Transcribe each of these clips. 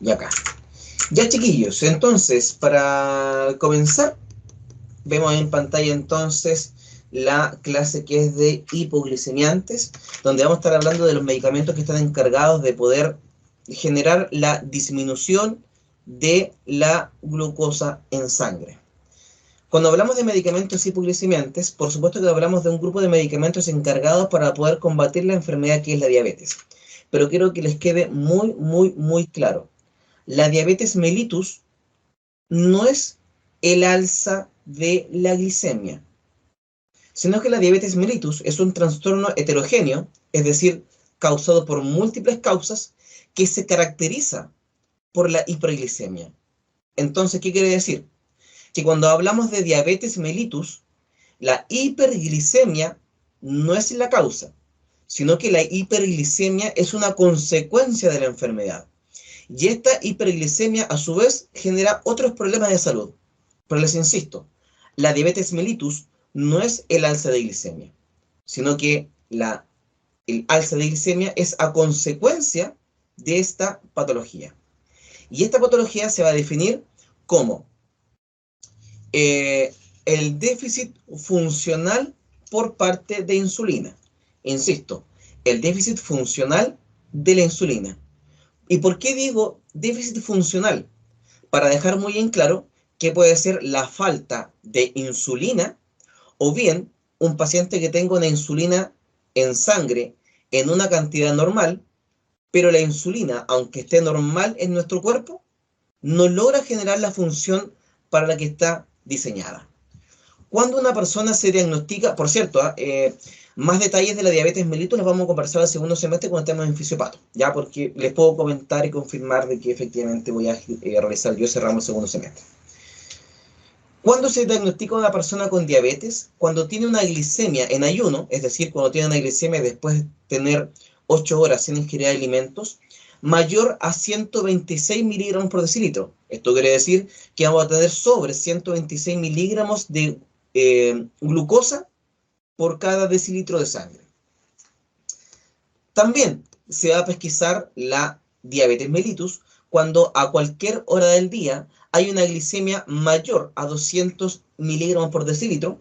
Y acá. Ya, chiquillos, entonces, para comenzar, vemos en pantalla entonces la clase que es de hipoglicemiantes, donde vamos a estar hablando de los medicamentos que están encargados de poder generar la disminución de la glucosa en sangre. Cuando hablamos de medicamentos hipoglicemiantes, por supuesto que hablamos de un grupo de medicamentos encargados para poder combatir la enfermedad que es la diabetes. Pero quiero que les quede muy claro. La diabetes mellitus no es el alza de la glicemia, sino que la diabetes mellitus es un trastorno heterogéneo, es decir, causado por múltiples causas, que se caracteriza por la hiperglicemia. Entonces, ¿qué quiere decir? Que cuando hablamos de diabetes mellitus, la hiperglicemia no es la causa, sino que la hiperglicemia es una consecuencia de la enfermedad. Y esta hiperglicemia, a su vez, genera otros problemas de salud. Pero les insisto, la diabetes mellitus no es el alza de glicemia, sino que el alza de glicemia es a consecuencia de esta patología. Y esta patología se va a definir como el déficit funcional por parte de insulina. Insisto, el déficit funcional de la insulina. ¿Y por qué digo déficit funcional? Para dejar muy en claro que puede ser la falta de insulina o bien un paciente que tenga una insulina en sangre en una cantidad normal, pero la insulina, aunque esté normal en nuestro cuerpo, no logra generar la función para la que está diseñada. Cuando una persona se diagnostica, por cierto, más detalles de la diabetes mellitus los vamos a conversar al segundo semestre cuando estemos en fisiopato, ya, porque les puedo comentar y confirmar de que efectivamente voy a realizar yo ese ramo el segundo semestre. ¿Cuándo se diagnostica una persona con diabetes? Cuando tiene una glicemia en ayuno, es decir, cuando tiene una glicemia después de tener 8 horas sin ingerir alimentos, mayor a 126 miligramos por decilitro. Esto quiere decir que vamos a tener sobre 126 miligramos de glucosa por cada decilitro de sangre. También se va a pesquisar la diabetes mellitus cuando a cualquier hora del día hay una glicemia mayor a 200 miligramos por decilitro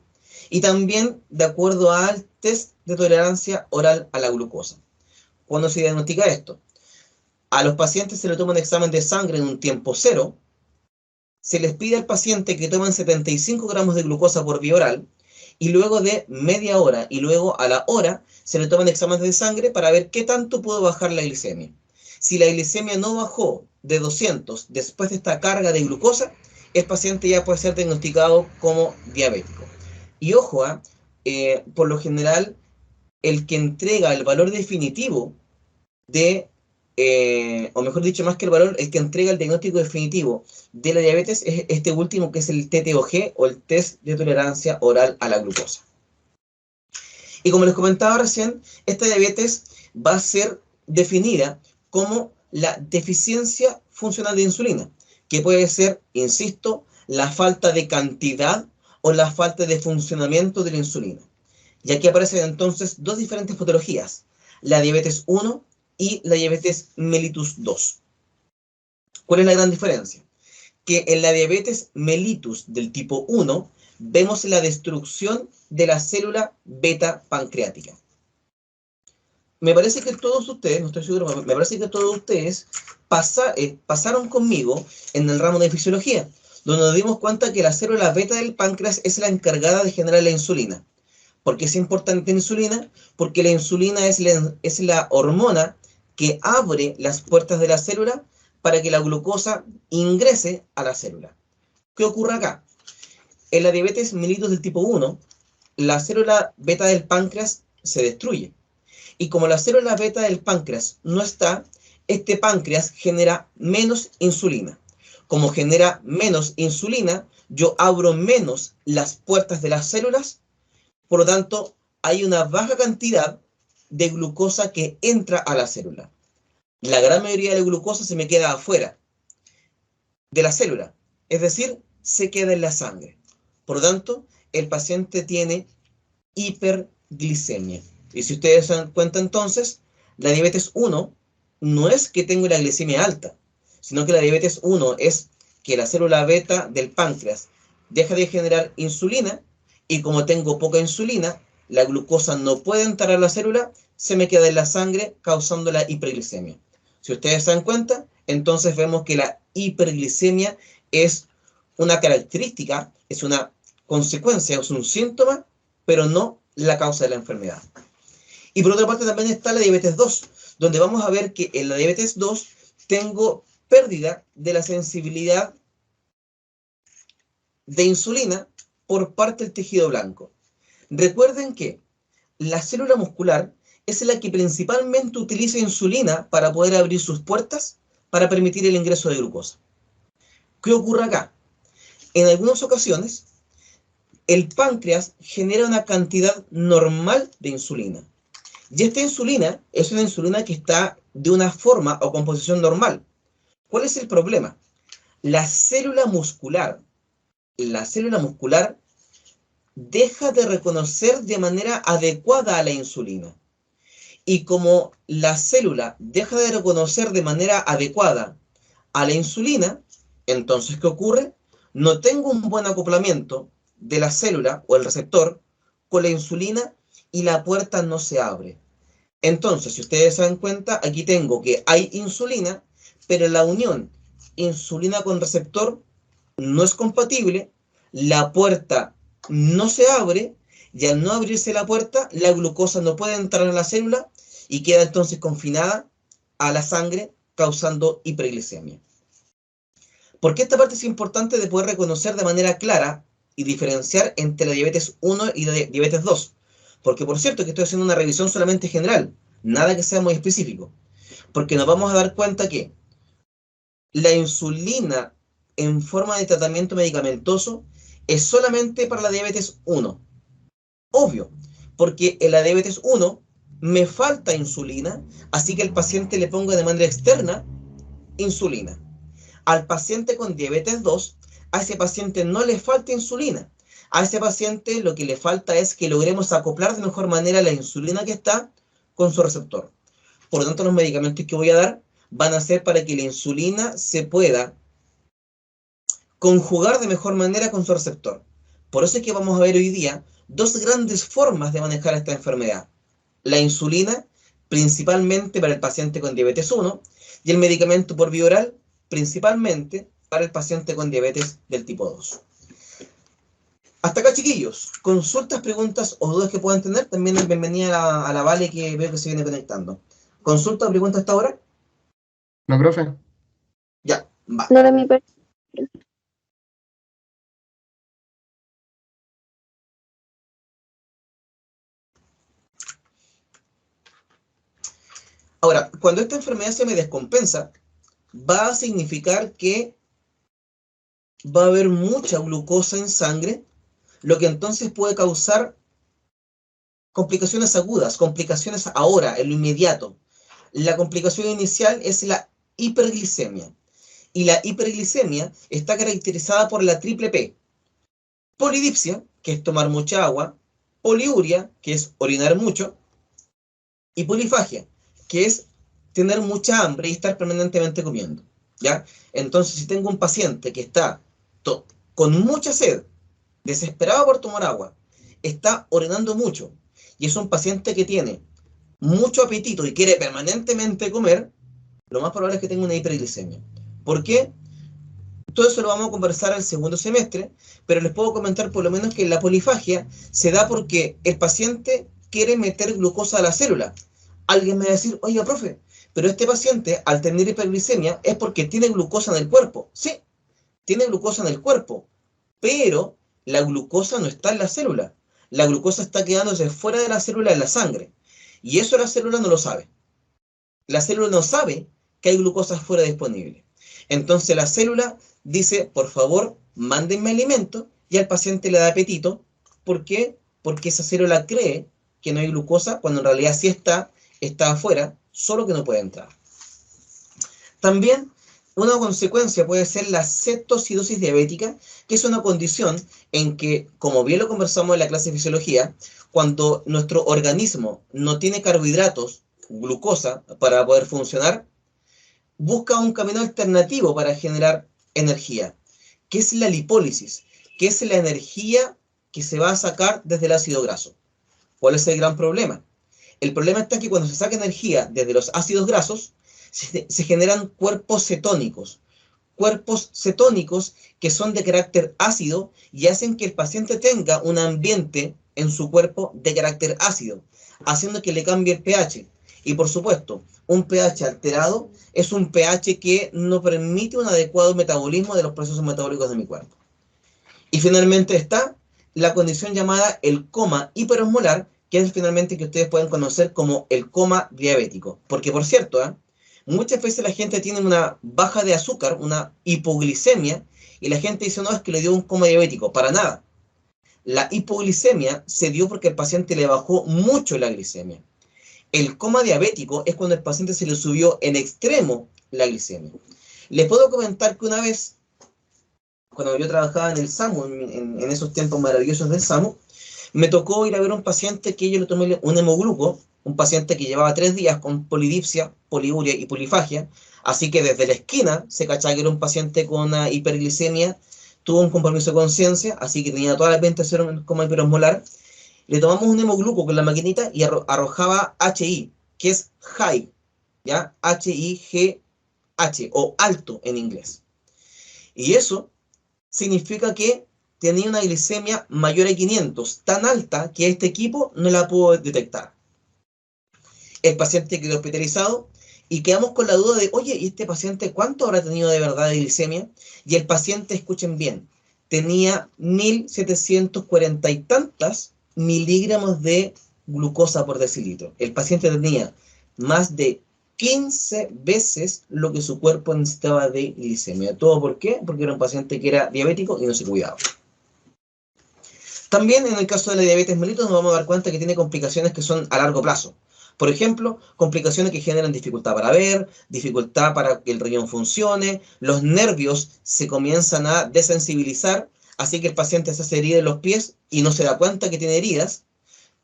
y también de acuerdo al test de tolerancia oral a la glucosa. ¿Cuándo se diagnostica esto? A los pacientes se les toma un examen de sangre en un tiempo cero, se les pide al paciente que tomen 75 gramos de glucosa por vía oral y luego de media hora y luego a la hora se le toman exámenes de sangre para ver qué tanto pudo bajar la glicemia. Si la glicemia no bajó de 200 después de esta carga de glucosa, el paciente ya puede ser diagnosticado como diabético. Y ojo, por lo general, el que entrega el valor definitivo de, o mejor dicho, más que el valor, el que entrega el diagnóstico definitivo de la diabetes es este último, que es el TTOG o el test de tolerancia oral a la glucosa. Y como les comentaba recién, esta diabetes va a ser definida como la deficiencia funcional de insulina, que puede ser, insisto, la falta de cantidad o la falta de funcionamiento de la insulina. Y aquí aparecen entonces dos diferentes patologías, la diabetes 1 y la diabetes mellitus 2. ¿Cuál es la gran diferencia? Que en la diabetes mellitus del tipo 1 vemos la destrucción de la célula beta pancreática. Me parece que todos ustedes, no estoy seguro, me parece que todos ustedes pasaron conmigo en el ramo de fisiología, donde nos dimos cuenta que la célula beta del páncreas es la encargada de generar la insulina. ¿Por qué es importante la insulina? Porque la insulina es la hormona que abre las puertas de la célula para que la glucosa ingrese a la célula. ¿Qué ocurre acá? En la diabetes mellitus del tipo 1, la célula beta del páncreas se destruye. Y como la célula beta del páncreas no está, este páncreas genera menos insulina. Como genera menos insulina, yo abro menos las puertas de las células, por lo tanto, hay una baja cantidad de glucosa que entra a la célula. La gran mayoría de la glucosa se me queda afuera de la célula, es decir, se queda en la sangre. Por lo tanto, el paciente tiene hiperglicemia. Y si ustedes se dan cuenta entonces, la diabetes 1 no es que tenga la glicemia alta, sino que la diabetes 1 es que la célula beta del páncreas deja de generar insulina y como tengo poca insulina, la glucosa no puede entrar a la célula, se me queda en la sangre causando la hiperglicemia. Si ustedes se dan cuenta, entonces vemos que la hiperglicemia es una característica, es una consecuencia, es un síntoma, pero no la causa de la enfermedad. Y por otra parte también está la diabetes 2, donde vamos a ver que en la diabetes 2 tengo pérdida de la sensibilidad de insulina por parte del tejido blanco. Recuerden que la célula muscular es la que principalmente utiliza insulina para poder abrir sus puertas para permitir el ingreso de glucosa. ¿Qué ocurre acá? En algunas ocasiones, el páncreas genera una cantidad normal de insulina. Y esta insulina es una insulina que está de una forma o composición normal. ¿Cuál es el problema? La célula muscular deja de reconocer de manera adecuada a la insulina. Y como la célula deja de reconocer de manera adecuada a la insulina, entonces, ¿qué ocurre? No tengo un buen acoplamiento de la célula o el receptor con la insulina y la puerta no se abre. Entonces, si ustedes se dan cuenta, aquí tengo que hay insulina, pero la unión insulina con receptor no es compatible, la puerta no se abre, y al no abrirse la puerta, la glucosa no puede entrar a la célula y queda entonces confinada a la sangre, causando hiperglicemia. ¿Por qué esta parte es importante de poder reconocer de manera clara y diferenciar entre la diabetes 1 y la diabetes 2? Porque por cierto que estoy haciendo una revisión solamente general, nada que sea muy específico. Porque nos vamos a dar cuenta que la insulina en forma de tratamiento medicamentoso es solamente para la diabetes 1. Obvio, porque en la diabetes 1 me falta insulina, así que el paciente le pongo de manera externa insulina. Al paciente con diabetes 2, a ese paciente no le falta insulina. A ese paciente lo que le falta es que logremos acoplar de mejor manera la insulina que está con su receptor. Por lo tanto, los medicamentos que voy a dar van a ser para que la insulina se pueda conjugar de mejor manera con su receptor. Por eso es que vamos a ver hoy día dos grandes formas de manejar esta enfermedad. La insulina, principalmente para el paciente con diabetes 1, y el medicamento por vía oral, principalmente para el paciente con diabetes del tipo 2. Hasta acá, chiquillos. Consultas, preguntas o dudas que puedan tener. También bienvenida a la Vale, que veo que se viene conectando. ¿Consulta o pregunta hasta ahora? No, profe. Ya, va. No era mi parte. Ahora, cuando esta enfermedad se me descompensa, va a significar que va a haber mucha glucosa en sangre, lo que entonces puede causar complicaciones agudas, complicaciones ahora, en lo inmediato. La complicación inicial es la hiperglicemia. Y la hiperglicemia está caracterizada por la triple P. Polidipsia, que es tomar mucha agua, poliuria, que es orinar mucho, y polifagia, que es tener mucha hambre y estar permanentemente comiendo, ¿ya? Entonces, si tengo un paciente que está con mucha sed, desesperado por tomar agua, está orinando mucho, y es un paciente que tiene mucho apetito y quiere permanentemente comer, lo más probable es que tenga una hiperglicemia. ¿Por qué? Todo eso lo vamos a conversar al segundo semestre, pero les puedo comentar por lo menos que la polifagia se da porque el paciente quiere meter glucosa a la célula. Alguien me va a decir, oiga, profe, pero este paciente al tener hiperglicemia es porque tiene glucosa en el cuerpo. Sí, tiene glucosa en el cuerpo, pero la glucosa no está en la célula. La glucosa está quedándose fuera de la célula en la sangre. Y eso la célula no lo sabe. La célula no sabe que hay glucosa fuera disponible. Entonces la célula dice, por favor, mándenme alimento, y al paciente le da apetito. ¿Por qué? Porque esa célula cree que no hay glucosa, cuando en realidad sí está afuera, solo que no puede entrar. También una consecuencia puede ser la cetoacidosis diabética, que es una condición en que, como bien lo conversamos en la clase de fisiología, cuando nuestro organismo no tiene carbohidratos, glucosa, para poder funcionar, busca un camino alternativo para generar energía, que es la lipólisis, que es la energía que se va a sacar desde el ácido graso. ¿Cuál es el gran problema? El problema está que cuando se saca energía desde los ácidos grasos, se generan cuerpos cetónicos. Cuerpos cetónicos que son de carácter ácido y hacen que el paciente tenga un ambiente en su cuerpo de carácter ácido, haciendo que le cambie el pH. Y por supuesto, un pH alterado es un pH que no permite un adecuado metabolismo de los procesos metabólicos de mi cuerpo. Y finalmente está la condición llamada el coma hiperosmolar, que es finalmente que ustedes pueden conocer como el coma diabético. Porque por cierto, muchas veces la gente tiene una baja de azúcar, una hipoglicemia, y la gente dice, no, es que le dio un coma diabético. Para nada. La hipoglicemia se dio porque el paciente le bajó mucho la glicemia. El coma diabético es cuando el paciente se le subió en extremo la glicemia. Les puedo comentar que una vez, cuando yo trabajaba en el SAMU, en esos tiempos maravillosos del SAMU, me tocó ir a ver a un paciente que yo le tomé un hemogluco, un paciente que llevaba 3 días con polidipsia, poliuria y polifagia, así que desde la esquina se cachaba que era un paciente con una hiperglicemia, tuvo un compromiso de conciencia, así que tenía todas las ventas de ser como hiperosmolar. Le tomamos un hemogluco con la maquinita y arrojaba HI, que es high, ¿ya? H-I-G-H, o alto en inglés. Y eso significa que tenía una glicemia mayor a 500, tan alta que este equipo no la pudo detectar. El paciente quedó hospitalizado y quedamos con la duda de, oye, ¿y este paciente cuánto habrá tenido de verdad de glicemia? Y el paciente, escuchen bien, tenía 1740 y tantas miligramos de glucosa por decilitro. El paciente tenía más de 15 veces lo que su cuerpo necesitaba de glicemia. ¿Todo por qué? Porque era un paciente que era diabético y no se cuidaba. También en el caso de la diabetes mellitus nos vamos a dar cuenta que tiene complicaciones que son a largo plazo. Por ejemplo, complicaciones que generan dificultad para ver, dificultad para que el riñón funcione, los nervios se comienzan a desensibilizar, así que el paciente se hace herida en los pies y no se da cuenta que tiene heridas,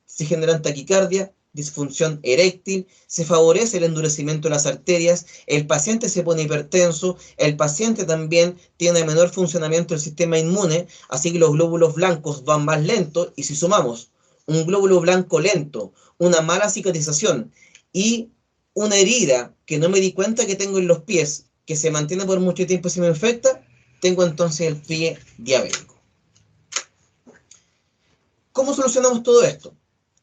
se generan taquicardia, disfunción eréctil, se favorece el endurecimiento de las arterias, el paciente se pone hipertenso, el paciente también tiene menor funcionamiento del sistema inmune, así que los glóbulos blancos van más lentos, y si sumamos un glóbulo blanco lento, una mala cicatrización y una herida que no me di cuenta que tengo en los pies, que se mantiene por mucho tiempo y se me infecta, tengo entonces el pie diabético. ¿Cómo solucionamos todo esto?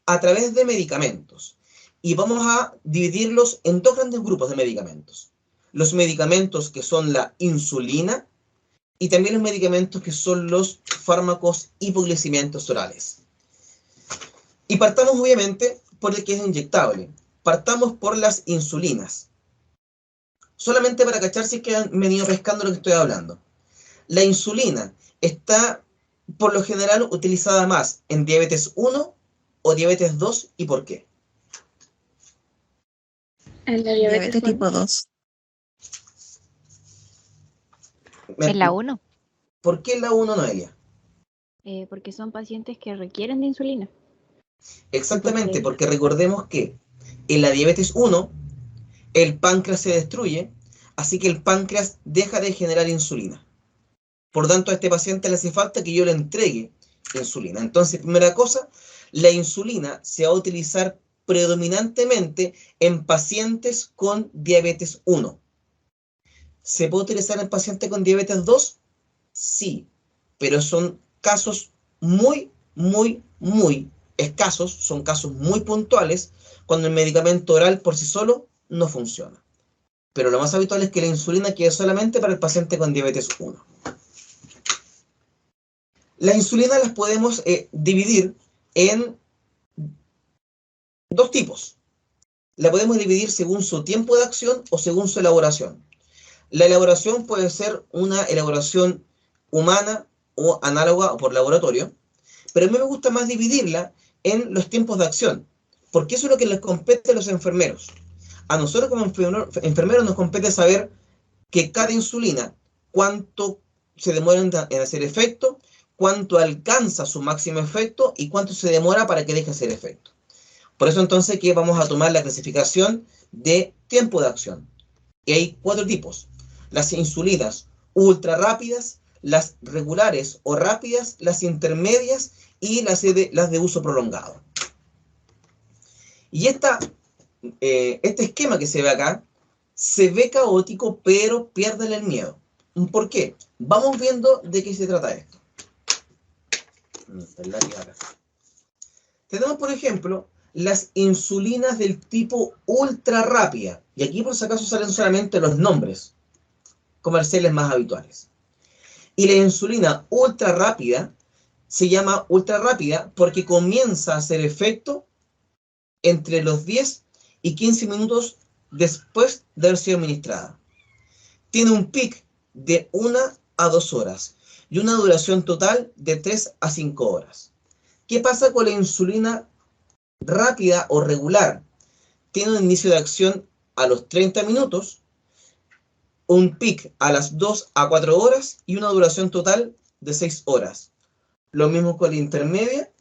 A través de medicamentos. Y vamos a dividirlos en 2 grandes grupos de medicamentos. Los medicamentos que son la insulina y también los medicamentos que son los fármacos hipoglicemiantes orales. Y partamos obviamente por el que es inyectable. Partamos por las insulinas. Solamente para cachar si es que han venido pescando lo que estoy hablando. La insulina está por lo general utilizada más en diabetes 1 o diabetes 2, ¿y por qué? En la Diabetes tipo 2. En la 1. ¿Por qué en la 1, Noelia? Porque son pacientes que requieren de insulina. Exactamente, porque recordemos que en la diabetes 1 el páncreas se destruye, así que el páncreas deja de generar insulina. Por tanto, a este paciente le hace falta que yo le entregue insulina. Entonces, primera cosa, la insulina se va a utilizar predominantemente en pacientes con diabetes 1. ¿Se puede utilizar en pacientes con diabetes 2? Sí, pero son casos muy escasos, son casos muy puntuales, cuando el medicamento oral por sí solo no funciona. Pero lo más habitual es que la insulina quede solamente para el paciente con diabetes 1. Las insulinas las podemos dividir en 2 tipos. La podemos dividir según su tiempo de acción o según su elaboración. La elaboración puede ser una elaboración humana o análoga o por laboratorio, pero a mí me gusta más dividirla en los tiempos de acción, porque eso es lo que les compete a los enfermeros. A nosotros como enfermeros nos compete saber que cada insulina, cuánto se demora en hacer efecto, cuánto alcanza su máximo efecto y cuánto se demora para que deje hacer efecto. Por eso entonces que vamos a tomar la clasificación de tiempo de acción. Y hay 4 tipos. Las insulinas ultra rápidas, las regulares o rápidas, las intermedias y las de uso prolongado. Y este esquema que se ve acá, se ve caótico, pero piérdele el miedo. ¿Por qué? Vamos viendo de qué se trata esto. Tenemos, por ejemplo, las insulinas del tipo ultra rápida. Y aquí, por si acaso, salen solamente los nombres comerciales más habituales. Y la insulina ultra rápida se llama ultra rápida porque comienza a hacer efecto entre los 10 y 15 minutos después de haber sido administrada. Tiene un pic de 1 a 2 horas y una duración total de 3 a 5 horas. ¿Qué pasa con la insulina rápida o regular? Tiene un inicio de acción a los 30 minutos, un pic a las 2 a 4 horas y una duración total de 6 horas. Lo mismo con la intermedia,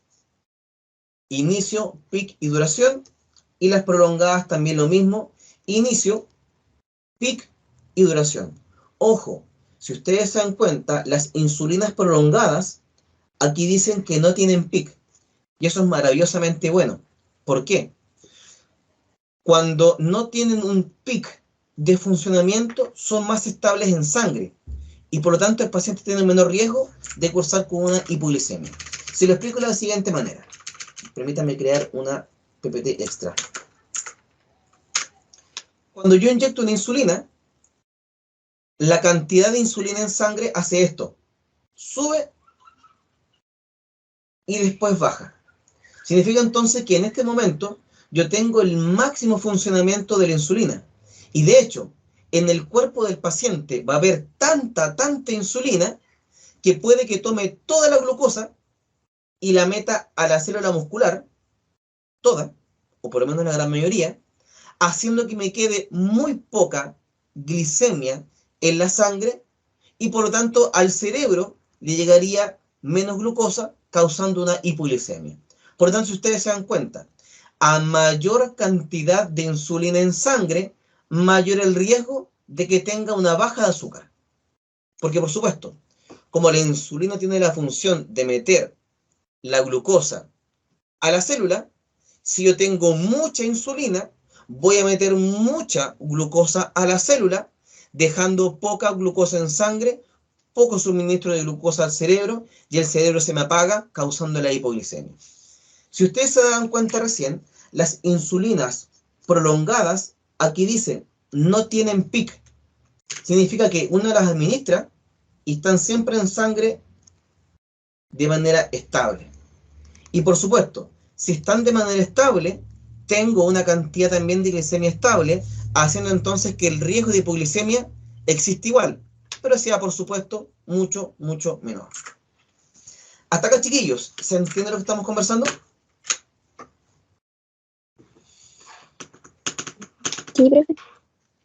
inicio, pic y duración, y las prolongadas también lo mismo, inicio, pic y duración. Ojo, si ustedes se dan cuenta, las insulinas prolongadas aquí dicen que no tienen pic, y eso es maravillosamente bueno. ¿Por qué? Cuando no tienen un pic de funcionamiento, son más estables en sangre, y por lo tanto el paciente tiene menor riesgo de cursar con una hipoglicemia. Se lo explico de la siguiente manera. Permítanme crear una PPT extra. Cuando yo inyecto una insulina, la cantidad de insulina en sangre hace esto. Sube y después baja. Significa entonces que en este momento yo tengo el máximo funcionamiento de la insulina. Y de hecho, en el cuerpo del paciente va a haber tanta insulina que puede que tome toda la glucosa y la meta a la célula muscular, toda, o por lo menos la gran mayoría, haciendo que me quede muy poca glicemia en la sangre y por lo tanto al cerebro le llegaría menos glucosa causando una hipoglicemia. Por lo tanto, si ustedes se dan cuenta, a mayor cantidad de insulina en sangre, mayor el riesgo de que tenga una baja de azúcar. Porque por supuesto, como la insulina tiene la función de meter la glucosa a la célula, si yo tengo mucha insulina, voy a meter mucha glucosa a la célula, dejando poca glucosa en sangre, poco suministro de glucosa al cerebro, y el cerebro se me apaga, causando la hipoglicemia. Si ustedes se dan cuenta recién, las insulinas prolongadas, aquí dice, no tienen pic. Significa que uno las administra y están siempre en sangre de manera estable. Y por supuesto, si están de manera estable, tengo una cantidad también de glicemia estable, haciendo entonces que el riesgo de hipoglicemia existe igual, pero sea por supuesto mucho menor. Hasta acá, chiquillos, ¿se entiende lo que estamos conversando? Sí, profe.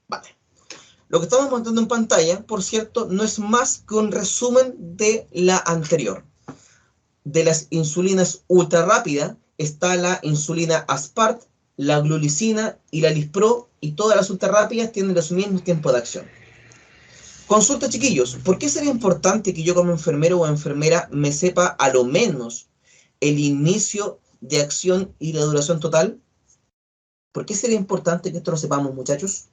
Vale. Lo que estamos mostrando en pantalla, por cierto, no es más que un resumen de la anterior. De las insulinas ultra rápidas está la insulina Aspart, la glulicina y la Lispro, y todas las ultra rápidas tienen los mismos tiempos de acción. Consulta, chiquillos, ¿por qué sería importante que yo como enfermero o enfermera me sepa a lo menos el inicio de acción y la duración total? ¿Por qué sería importante que esto lo sepamos, muchachos?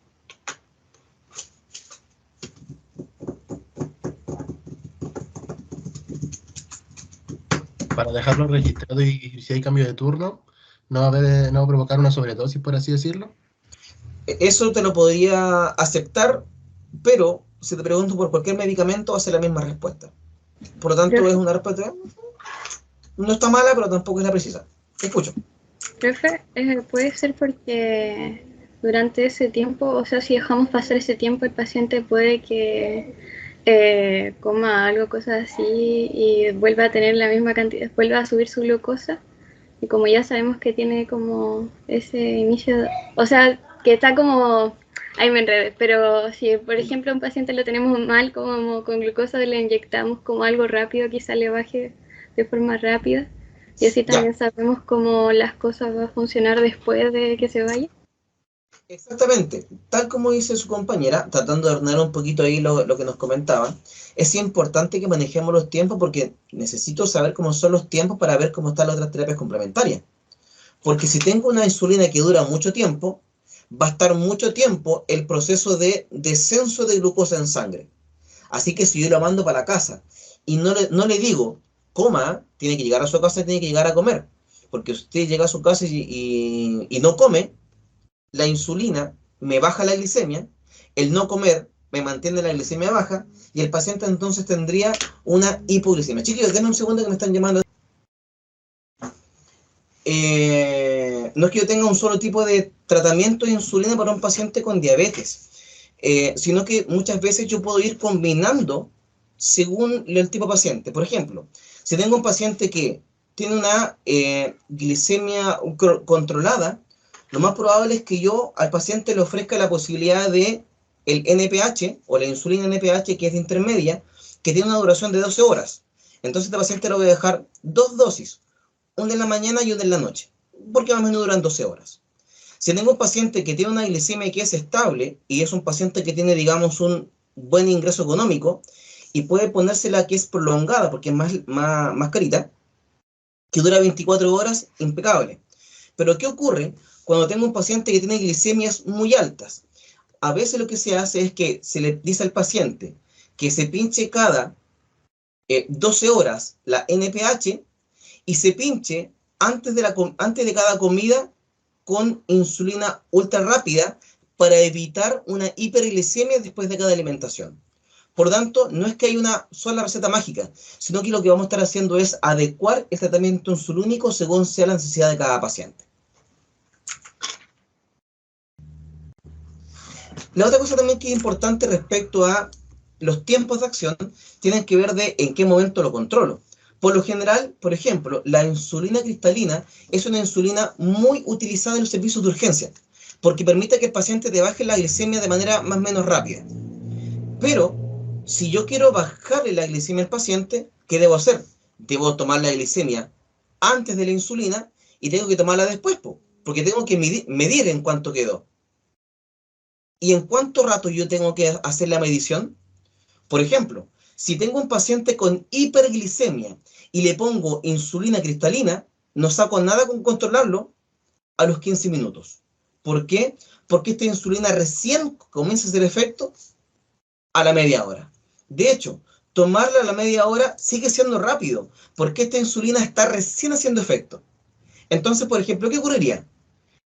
Para dejarlo registrado y si hay cambio de turno, no va a provocar una sobredosis, por así decirlo. Eso te lo podría aceptar, pero si te pregunto por cualquier medicamento, va a ser la misma respuesta. Por lo tanto, Profe. es una respuesta, no está mala, pero tampoco es la precisa. Te escucho. Profe, puede ser porque durante ese tiempo, o sea, si dejamos pasar ese tiempo, el paciente puede que coma algo, cosas así, y vuelva a tener la misma cantidad, vuelva a subir su glucosa. Y como ya sabemos que tiene como ese inicio, o sea, que está como, ahí me enredé, pero si por ejemplo a un paciente lo tenemos mal, como con glucosa, le inyectamos como algo rápido, quizá le baje de forma rápida. Y así Ya, también sabemos cómo las cosas van a funcionar después de que se vaya. Exactamente, tal como dice su compañera, tratando de ordenar un poquito ahí lo que nos comentaba, es importante que manejemos los tiempos porque necesito saber cómo son los tiempos para ver cómo están las otras terapias complementarias. Porque si tengo una insulina que dura mucho tiempo, va a estar mucho tiempo el proceso de descenso de glucosa en sangre. Así que si yo lo mando para la casa y no le digo, coma, tiene que llegar a su casa y tiene que llegar a comer. Porque usted llega a su casa y no come, la insulina me baja la glicemia, el no comer me mantiene la glicemia baja y el paciente entonces tendría una hipoglicemia. Chiquillos, denme un segundo que me están llamando. No es que yo tenga un solo tipo de tratamiento de insulina para un paciente con diabetes, sino que muchas veces yo puedo ir combinando según el tipo de paciente. Por ejemplo, si tengo un paciente que tiene una glicemia controlada, lo más probable es que yo al paciente le ofrezca la posibilidad de el NPH o la insulina NPH, que es de intermedia, que tiene una duración de 12 horas. Entonces, este paciente le voy a dejar dos dosis, una en la mañana y una en la noche, porque más o menos duran 12 horas. Si tengo un paciente que tiene una glicemia que es estable y es un paciente que tiene, digamos, un buen ingreso económico y puede ponérsela que es prolongada porque es más carita, que dura 24 horas, impecable. Pero ¿qué ocurre cuando tengo un paciente que tiene glicemias muy altas? A veces lo que se hace es que se le dice al paciente que se pinche cada 12 horas la NPH y se pinche antes de cada comida con insulina ultra rápida para evitar una hiperglicemia después de cada alimentación. Por lo tanto, no es que hay una sola receta mágica, sino que lo que vamos a estar haciendo es adecuar el tratamiento insulínico según sea la necesidad de cada paciente. La otra cosa también que es importante respecto a los tiempos de acción tienen que ver de en qué momento lo controlo. Por lo general, por ejemplo, la insulina cristalina es una insulina muy utilizada en los servicios de urgencia, porque permite que el paciente te baje la glicemia de manera más o menos rápida. Pero, si yo quiero bajarle la glicemia al paciente, ¿qué debo hacer? Debo tomar la glicemia antes de la insulina y tengo que tomarla después, porque tengo que medir en cuánto quedó. ¿Y en cuánto rato yo tengo que hacer la medición? Por ejemplo, si tengo un paciente con hiperglicemia y le pongo insulina cristalina, no saco nada con controlarlo a los 15 minutos. ¿Por qué? Porque esta insulina recién comienza a hacer efecto a la media hora. De hecho, tomarla a la media hora sigue siendo rápido, porque esta insulina está recién haciendo efecto. Entonces, por ejemplo, ¿qué ocurriría?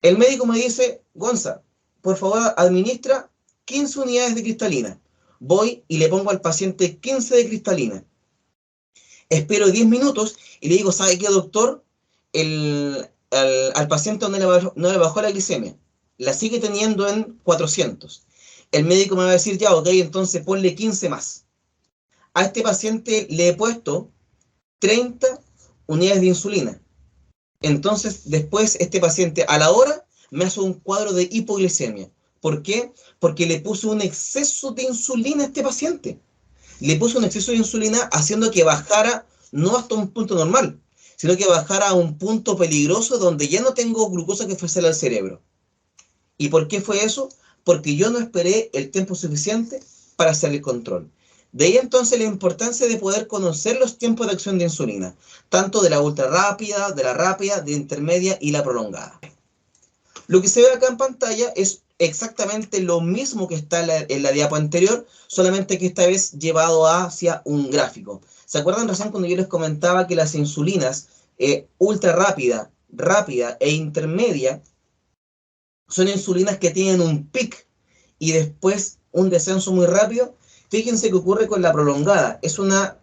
El médico me dice, Gonza, por favor, administra 15 unidades de cristalina. Voy y le pongo al paciente 15 de cristalina. Espero 10 minutos y le digo, ¿sabe qué, doctor? Al paciente no le bajó la glicemia. La sigue teniendo en 400. El médico me va a decir, ya, ok, entonces ponle 15 más. A este paciente le he puesto 30 unidades de insulina. Entonces, después, este paciente a la hora me hace un cuadro de hipoglicemia. ¿Por qué? Porque le puse un exceso de insulina a este paciente. Le puse un exceso de insulina haciendo que bajara no hasta un punto normal, sino que bajara a un punto peligroso donde ya no tengo glucosa que ofrecerle al cerebro. ¿Y por qué fue eso? Porque yo no esperé el tiempo suficiente para hacer el control. De ahí entonces la importancia de poder conocer los tiempos de acción de insulina, tanto de la ultra rápida, de la rápida, de intermedia y la prolongada. Lo que se ve acá en pantalla es exactamente lo mismo que está en la diapo anterior, solamente que esta vez llevado hacia un gráfico. ¿Se acuerdan recién cuando yo les comentaba que las insulinas ultra rápida, rápida e intermedia son insulinas que tienen un pic y después un descenso muy rápido? Fíjense qué ocurre con la prolongada. Es una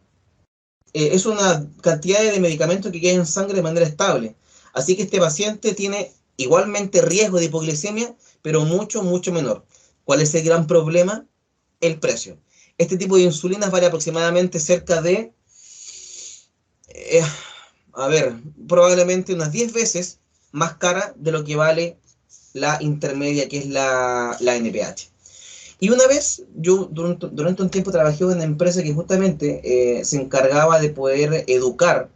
cantidad de medicamentos que queda en sangre de manera estable. Así que este paciente tiene igualmente riesgo de hipoglicemia, pero mucho, mucho menor. ¿Cuál es el gran problema? El precio. Este tipo de insulinas vale aproximadamente cerca de, probablemente unas 10 veces más cara de lo que vale la intermedia, que es la NPH. Y una vez, yo durante un tiempo trabajé en una empresa que justamente se encargaba de poder educar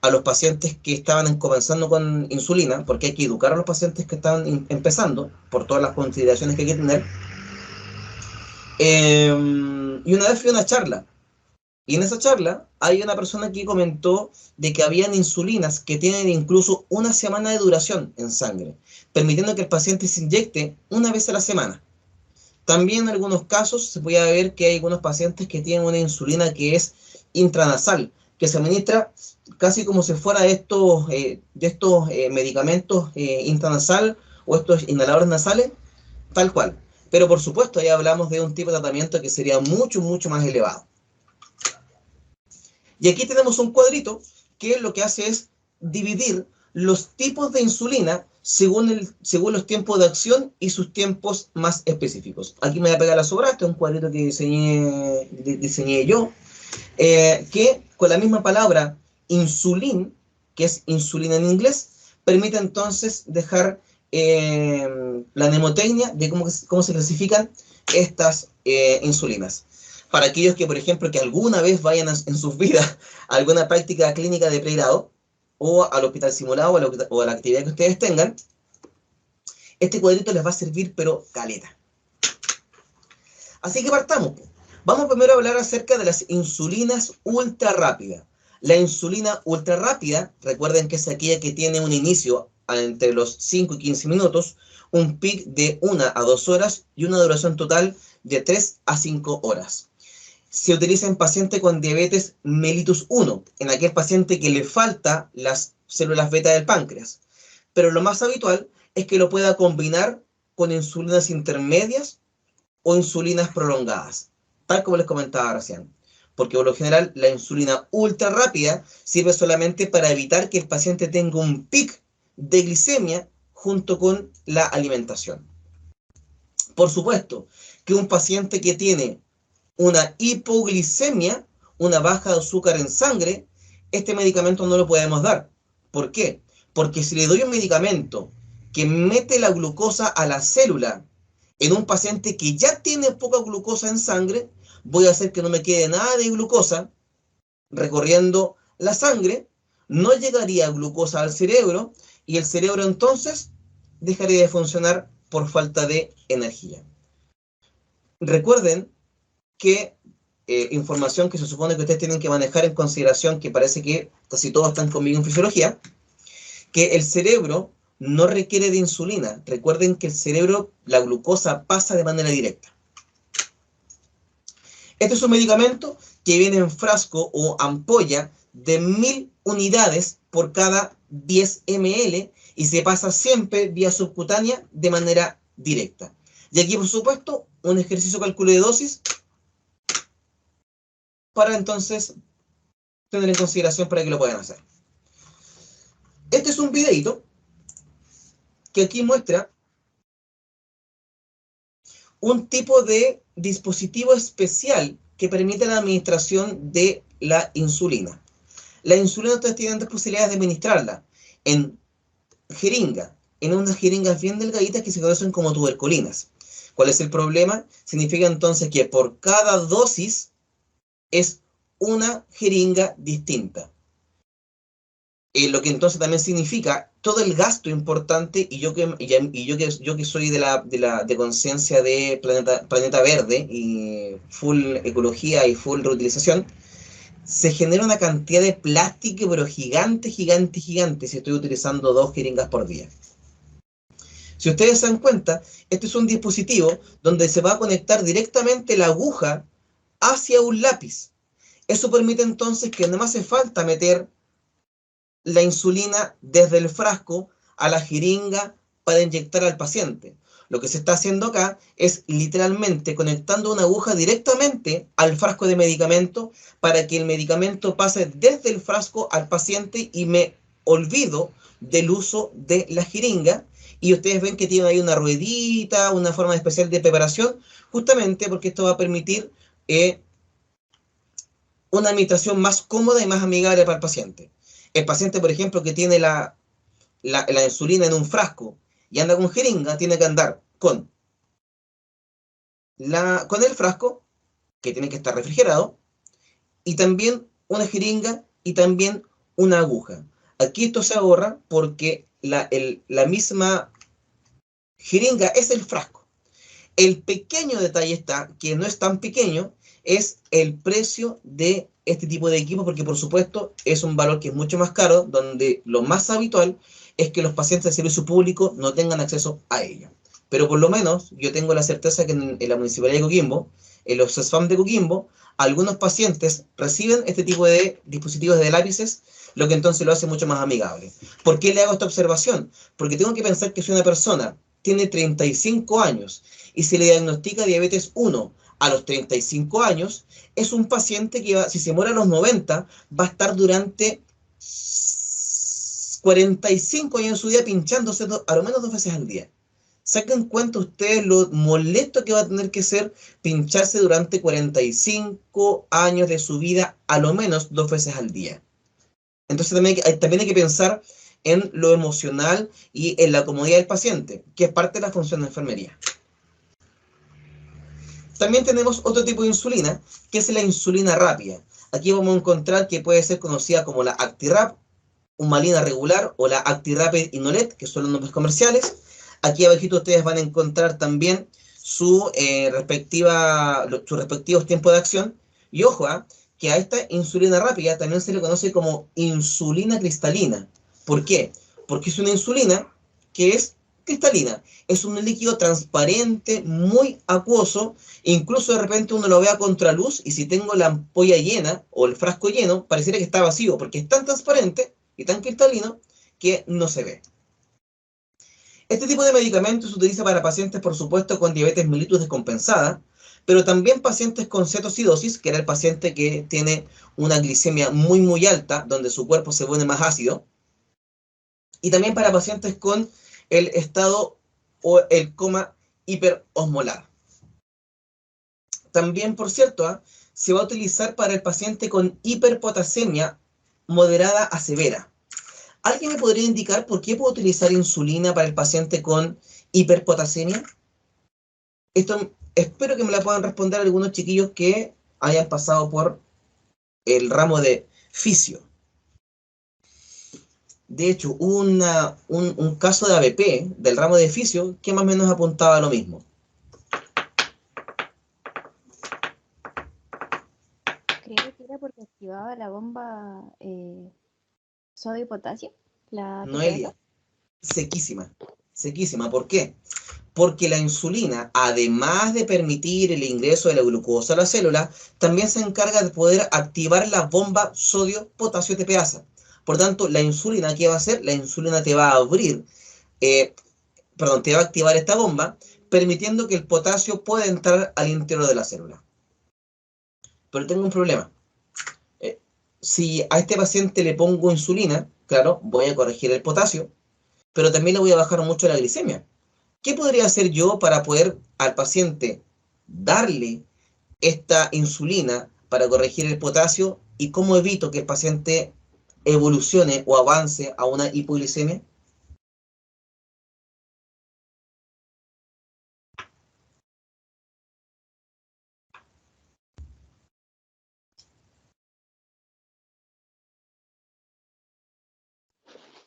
a los pacientes que estaban comenzando con insulina, porque hay que educar a los pacientes que están empezando, por todas las consideraciones que hay que tener. Y una vez fui a una charla, y en esa charla hay una persona que comentó de que habían insulinas que tienen incluso una semana de duración en sangre, permitiendo que el paciente se inyecte una vez a la semana. También en algunos casos se puede ver que hay algunos pacientes que tienen una insulina que es intranasal, que se administra casi como si fuera de estos medicamentos intranasal o estos inhaladores nasales, tal cual. Pero por supuesto, ya hablamos de un tipo de tratamiento que sería mucho, mucho más elevado. Y aquí tenemos un cuadrito que lo que hace es dividir los tipos de insulina según los tiempos de acción y sus tiempos más específicos. Aquí me voy a pegar la sobra, este es un cuadrito que diseñé yo, que con la misma palabra insulin, que es insulina en inglés, permite entonces dejar la mnemotecnia de cómo se clasifican estas insulinas. Para aquellos que, por ejemplo, que alguna vez vayan en sus vidas a alguna práctica clínica de pregrado, o al hospital simulado, o a la actividad que ustedes tengan, este cuadrito les va a servir, pero caleta. Así que partamos. Vamos primero a hablar acerca de las insulinas ultra rápidas. La insulina ultra rápida, recuerden que es aquella que tiene un inicio entre los 5 y 15 minutos, un pic de 1 a 2 horas y una duración total de 3 a 5 horas. Se utiliza en pacientes con diabetes mellitus 1, en aquel paciente que le falta las células beta del páncreas. Pero lo más habitual es que lo pueda combinar con insulinas intermedias o insulinas prolongadas, tal como les comentaba recién. Porque por lo general la insulina ultra rápida sirve solamente para evitar que el paciente tenga un pic de glicemia junto con la alimentación. Por supuesto que un paciente que tiene una hipoglicemia, una baja de azúcar en sangre, este medicamento no lo podemos dar. ¿Por qué? Porque si le doy un medicamento que mete la glucosa a la célula en un paciente que ya tiene poca glucosa en sangre, voy a hacer que no me quede nada de glucosa recorriendo la sangre, no llegaría glucosa al cerebro y el cerebro entonces dejaría de funcionar por falta de energía. Recuerden que información que se supone que ustedes tienen que manejar en consideración, que parece que casi todos están conmigo en fisiología, que el cerebro no requiere de insulina. Recuerden que el cerebro, la glucosa pasa de manera directa. Este es un medicamento que viene en frasco o ampolla de 1000 unidades por cada 10 ml y se pasa siempre vía subcutánea de manera directa. Y aquí, por supuesto, un ejercicio de cálculo de dosis para entonces tener en consideración para que lo puedan hacer. Este es un videito que aquí muestra un tipo de dispositivo especial que permite la administración de la insulina. La insulina ustedes tienen dos posibilidades de administrarla: en jeringa, en unas jeringas bien delgaditas que se conocen como tuberculinas. ¿Cuál es el problema? Significa entonces que por cada dosis es una jeringa distinta. Lo que entonces también significa todo el gasto importante, y yo que soy de conciencia de planeta verde y full ecología y full reutilización, se genera una cantidad de plástico, pero gigante, gigante, gigante, si estoy utilizando 2 jeringas por día. Si ustedes se dan cuenta, este es un dispositivo donde se va a conectar directamente la aguja hacia un lápiz. Eso permite entonces que no me hace falta meter la insulina desde el frasco a la jeringa para inyectar al paciente. Lo que se está haciendo acá es literalmente conectando una aguja directamente al frasco de medicamento para que el medicamento pase desde el frasco al paciente y me olvido del uso de la jeringa. Y ustedes ven que tiene ahí una ruedita, una forma especial de preparación, justamente porque esto va a permitir una administración más cómoda y más amigable para el paciente. El paciente, por ejemplo, que tiene la insulina en un frasco y anda con jeringa, tiene que andar con el frasco, que tiene que estar refrigerado, y también una jeringa y también una aguja. Aquí esto se ahorra porque la misma jeringa es el frasco. El pequeño detalle está, que no es tan pequeño, es el precio de este tipo de equipo, porque por supuesto es un valor que es mucho más caro, donde lo más habitual es que los pacientes de servicio público no tengan acceso a ello. Pero por lo menos yo tengo la certeza que en la Municipalidad de Coquimbo, en los CESFAM de Coquimbo, algunos pacientes reciben este tipo de dispositivos de lápices, lo que entonces lo hace mucho más amigable. ¿Por qué le hago esta observación? Porque tengo que pensar que si una persona tiene 35 años y se le diagnostica diabetes 1 a los 35 años, es un paciente que, si se muere a los 90, va a estar durante 45 años en su vida pinchándose a lo menos 2 veces al día. Saquen cuenta ustedes lo molesto que va a tener que ser pincharse durante 45 años de su vida a lo menos 2 veces al día. Entonces también hay que pensar en lo emocional y en la comodidad del paciente, que es parte de la función de enfermería. También tenemos otro tipo de insulina, que es la insulina rápida. Aquí vamos a encontrar que puede ser conocida como la Actirap, Humalina regular o la Actirapid Inolet, que son los nombres comerciales. Aquí abajito ustedes van a encontrar también sus respectivos tiempos de acción. Y ojo, que a esta insulina rápida también se le conoce como insulina cristalina. ¿Por qué? Porque es una insulina que es cristalina. Es un líquido transparente, muy acuoso. Incluso de repente uno lo ve a contraluz y si tengo la ampolla llena o el frasco lleno, pareciera que está vacío porque es tan transparente y tan cristalino que no se ve. Este tipo de medicamento se utiliza para pacientes, por supuesto, con diabetes mellitus descompensada, pero también pacientes con cetocidosis, que era el paciente que tiene una glicemia muy, muy alta, donde su cuerpo se pone más ácido, y también para pacientes con el estado o el coma hiperosmolar. También, por cierto, se va a utilizar para el paciente con hiperpotasemia moderada a severa. ¿Alguien me podría indicar por qué puedo utilizar insulina para el paciente con hiperpotasemia? Esto espero que me la puedan responder algunos chiquillos que hayan pasado por el ramo de fisio. De hecho, hubo un caso de ABP del ramo de fisio que más o menos apuntaba a lo mismo. Creo que era porque activaba la bomba sodio y potasio, la Noelia, TPS. sequísima, sequísima. ¿Por qué? Porque la insulina, además de permitir el ingreso de la glucosa a la célula, también se encarga de poder activar la bomba sodio-potasio TPasa. Por tanto, la insulina, ¿qué va a hacer? La insulina te va a te va a activar esta bomba, permitiendo que el potasio pueda entrar al interior de la célula. Pero tengo un problema. Si a este paciente le pongo insulina, claro, voy a corregir el potasio, pero también le voy a bajar mucho la glicemia. ¿Qué podría hacer yo para poder al paciente darle esta insulina para corregir el potasio y cómo evito que el paciente evolucione o avance a una hipoglicemia?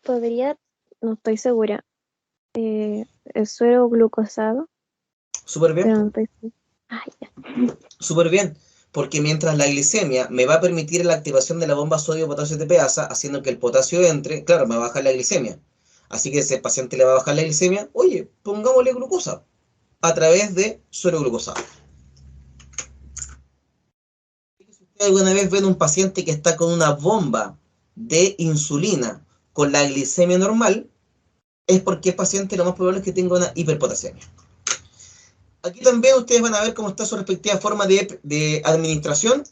Podría, no estoy segura, el suero glucosado, Súper bien, pero no estoy segura. Ay, ya. súper bien. Porque mientras la glicemia me va a permitir la activación de la bomba sodio-potasio TPasa, haciendo que el potasio entre, claro, me va a bajar la glicemia. Así que si el paciente le va a bajar la glicemia, oye, pongámosle glucosa a través de suero glucosado. Si ustedes alguna vez ven un paciente que está con una bomba de insulina con la glicemia normal, es porque el paciente lo más probable es que tenga una hiperpotasemia. Aquí también ustedes van a ver cómo está su respectiva forma de administración.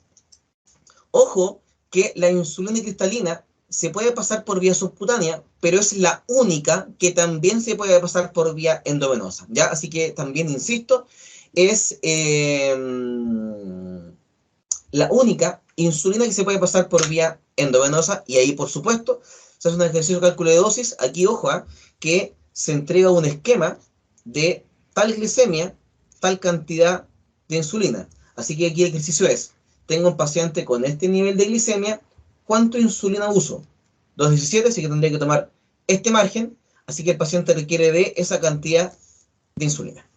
Ojo que la insulina cristalina se puede pasar por vía subcutánea, pero es la única que también se puede pasar por vía endovenosa, ¿ya? Así que también, insisto, es la única insulina que se puede pasar por vía endovenosa, y ahí, por supuesto, se hace un ejercicio de cálculo de dosis. Aquí, ojo, que se entrega un esquema de tal glicemia, tal cantidad de insulina. Así que aquí el ejercicio es, tengo un paciente con este nivel de glicemia, ¿cuánto insulina uso? 2,17, así que tendría que tomar este margen, así que el paciente requiere de esa cantidad de insulina.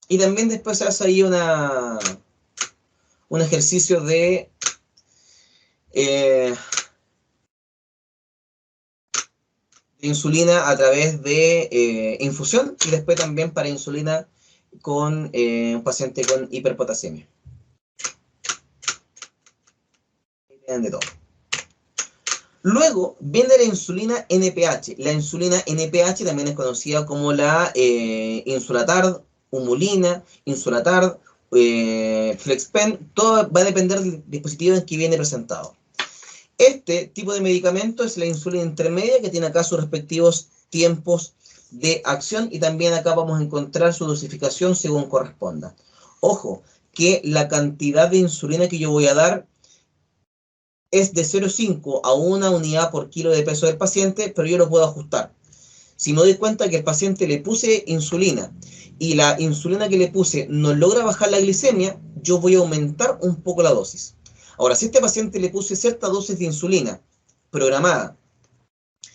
Y también después se hace ahí un ejercicio de insulina a través de infusión y después también para insulina con un paciente con hiperpotasemia. De todo. Luego viene la insulina NPH. La insulina NPH también es conocida como la Insulatard, Humulina, Insulatard, Flexpen. Todo va a depender del dispositivo en que viene presentado. Este tipo de medicamento es la insulina intermedia, que tiene acá sus respectivos tiempos de acción y también acá vamos a encontrar su dosificación según corresponda. Ojo, que la cantidad de insulina que yo voy a dar es de 0,5 a 1 unidad por kilo de peso del paciente, pero yo lo puedo ajustar. Si me doy cuenta que al paciente le puse insulina y la insulina que le puse no logra bajar la glicemia, yo voy a aumentar un poco la dosis. Ahora, si a este paciente le puse cierta dosis de insulina programada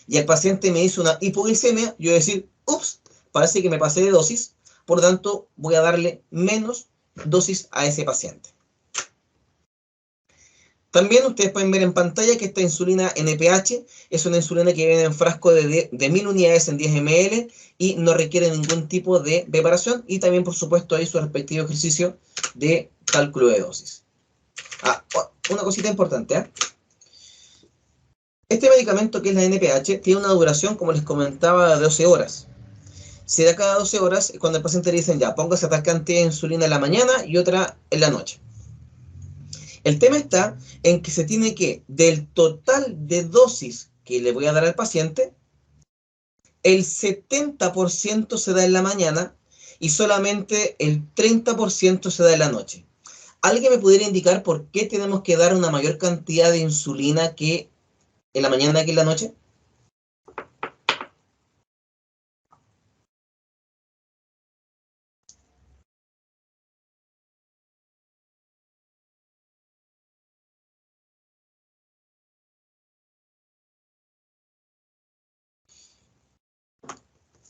y el paciente me hizo una hipoglicemia, yo voy a decir, ups, parece que me pasé de dosis, por lo tanto voy a darle menos dosis a ese paciente. También ustedes pueden ver en pantalla que esta insulina NPH es una insulina que viene en frasco de 1000 unidades en 10 ml y no requiere ningún tipo de preparación y también por supuesto hay su respectivo ejercicio de cálculo de dosis. Una cosita importante, ¿eh? Este medicamento que es la NPH tiene una duración, como les comentaba, de 12 horas. Se da cada 12 horas cuando el paciente le dicen ya, póngase tal cantidad de insulina en la mañana y otra en la noche. El tema está en que se tiene que, del total de dosis que le voy a dar al paciente, el 70% se da en la mañana y solamente el 30% se da en la noche. ¿Alguien me pudiera indicar por qué tenemos que dar una mayor cantidad de insulina que en la mañana que en la noche?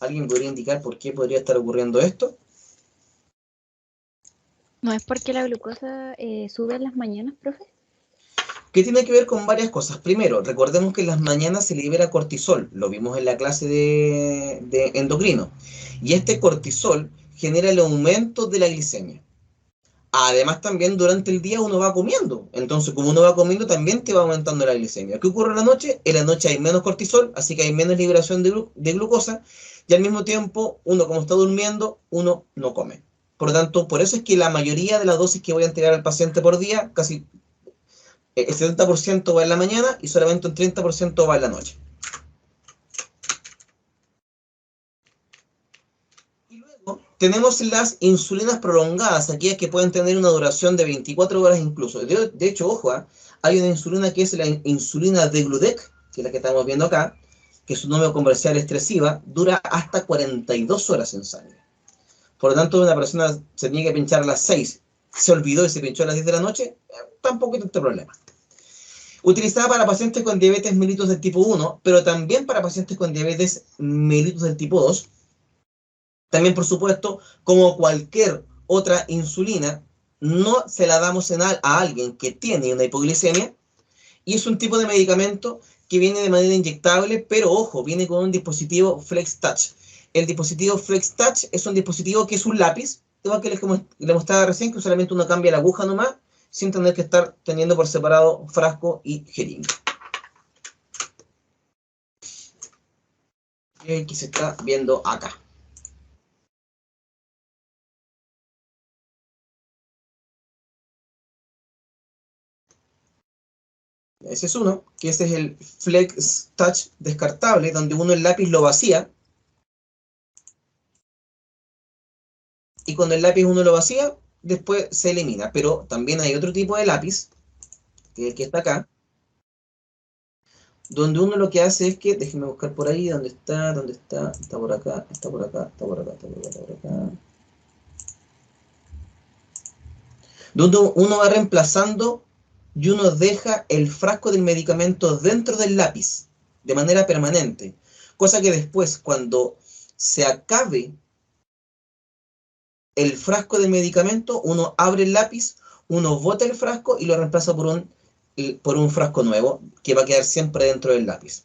¿Alguien podría indicar por qué podría estar ocurriendo esto? ¿No es porque la glucosa sube en las mañanas, profe? Que tiene que ver con varias cosas. Primero, recordemos que en las mañanas se libera cortisol, lo vimos en la clase de endocrino, y este cortisol genera el aumento de la glicemia. Además, también durante el día uno va comiendo, entonces como uno va comiendo también te va aumentando la glicemia. ¿Qué ocurre en la noche? En la noche hay menos cortisol, así que hay menos liberación de glucosa, y al mismo tiempo, uno como está durmiendo, uno no come. Por lo tanto, por eso es que la mayoría de las dosis que voy a entregar al paciente por día, casi el 70% va en la mañana y solamente un 30% va en la noche. Y luego tenemos las insulinas prolongadas, aquellas que pueden tener una duración de 24 horas incluso. De hecho, ojo, hay una insulina que es la insulina degludec, que es la que estamos viendo acá, que su nombre comercial es Tresiba, dura hasta 42 horas en sangre. Por lo tanto, una persona se tiene que pinchar a las 6, se olvidó y se pinchó a las 10 de la noche, tampoco hay tanto problema. Utilizada para pacientes con diabetes mellitus del tipo 1, pero también para pacientes con diabetes mellitus del tipo 2. También, por supuesto, como cualquier otra insulina, no se la damos a alguien que tiene una hipoglicemia y es un tipo de medicamento que viene de manera inyectable, pero ojo, viene con un dispositivo FlexTouch. El dispositivo FlexTouch es un dispositivo que es un lápiz, igual que les mostraba recién, que solamente uno cambia la aguja nomás, sin tener que estar teniendo por separado frasco y jeringa. Que se está viendo acá. Ese es uno, que ese es el FlexTouch descartable, donde uno el lápiz lo vacía. Y cuando el lápiz uno lo vacía, después se elimina. Pero también hay otro tipo de lápiz, que es el que está acá, donde uno lo que hace es que, déjenme buscar por ahí, ¿dónde está? Está por acá, está por acá, está por acá, está por acá, está por acá. Donde uno va reemplazando y uno deja el frasco del medicamento dentro del lápiz de manera permanente, cosa que después, cuando se acabe el frasco del medicamento, uno abre el lápiz, uno bota el frasco y lo reemplaza por un frasco nuevo que va a quedar siempre dentro del lápiz.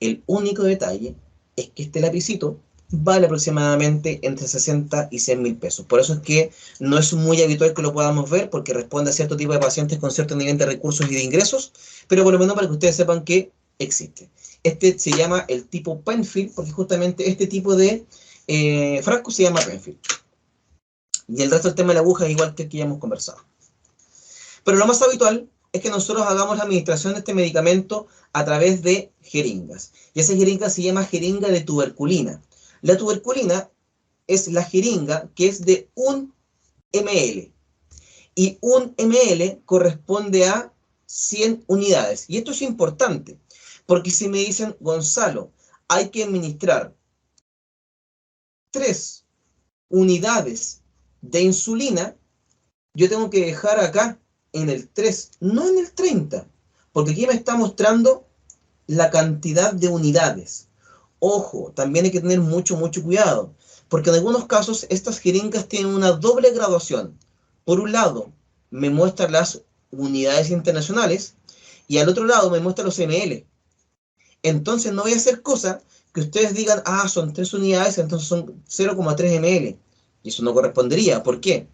El único detalle es que este lapicito vale aproximadamente entre 60 y 100 mil pesos. Por eso es que no es muy habitual que lo podamos ver, porque responde a cierto tipo de pacientes con cierto nivel de recursos y de ingresos, pero por lo menos para que ustedes sepan que existe. Este se llama el tipo Penfield, porque justamente este tipo de frasco se llama Penfield. Y el resto del tema de la aguja es igual que el que ya hemos conversado. Pero lo más habitual es que nosotros hagamos la administración de este medicamento a través de jeringas. Y esa jeringa se llama jeringa de tuberculina. La tuberculina es la jeringa que es de 1 ml. Y 1 ml corresponde a 100 unidades. Y esto es importante, porque si me dicen, Gonzalo, hay que administrar 3 unidades de insulina, yo tengo que dejar acá en el 3, no en el 30, porque aquí me está mostrando la cantidad de unidades. Ojo, también hay que tener mucho cuidado, porque en algunos casos estas jeringas tienen una doble graduación. Por un lado, me muestra las unidades internacionales, y al otro lado me muestra los ml. Entonces no voy a hacer cosa que ustedes digan, ah, son 3 unidades, entonces son 0,3 ml. Y eso no correspondería. ¿Por qué?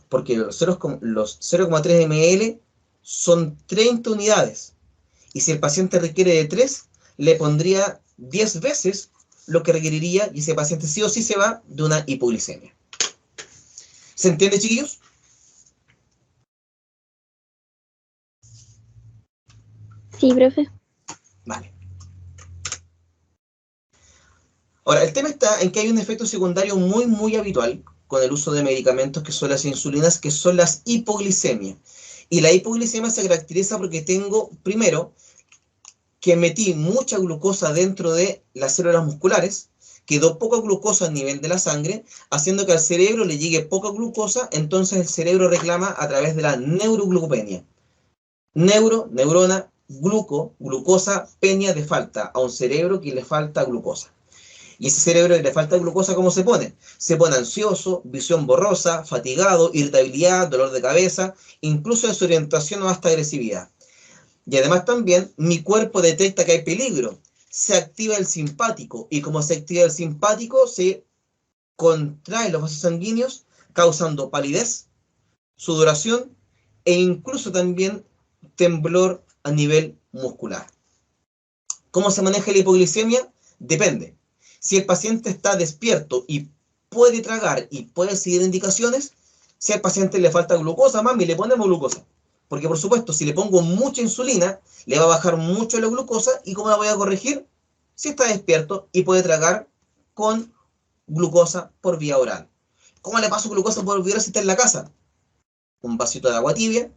Porque los 0,3 ml son 30 unidades. Y si el paciente requiere de 3, le pondría 10 veces lo que requeriría, y ese paciente sí o sí se va de una hipoglicemia. ¿Se entiende, chiquillos? Sí, profe. Vale. Ahora, el tema está en que hay un efecto secundario muy habitual con el uso de medicamentos que son las insulinas, que son las hipoglicemias. Y la hipoglicemia se caracteriza porque tengo, primero, que metí mucha glucosa dentro de las células musculares, quedó poca glucosa a nivel de la sangre, haciendo que al cerebro le llegue poca glucosa, entonces el cerebro reclama a través de la neuroglucopenia. Neurona, glucosa, peña de falta, a un cerebro que le falta glucosa. Y ese cerebro que le falta glucosa, ¿cómo se pone? Se pone ansioso, visión borrosa, fatigado, irritabilidad, dolor de cabeza, incluso desorientación o hasta agresividad. Y además también mi cuerpo detecta que hay peligro. Se activa el simpático, y como se activa el simpático, se contraen los vasos sanguíneos, causando palidez, sudoración e incluso también temblor a nivel muscular. ¿Cómo se maneja la hipoglicemia? Depende. Si el paciente está despierto y puede tragar y puede seguir indicaciones, si al paciente le falta glucosa, mami, le ponemos glucosa. Porque por supuesto, si le pongo mucha insulina, le va a bajar mucho la glucosa. ¿Y cómo la voy a corregir? Si está despierto y puede tragar con glucosa por vía oral. ¿Cómo le paso glucosa por vía oral si está en la casa? Un vasito de agua tibia,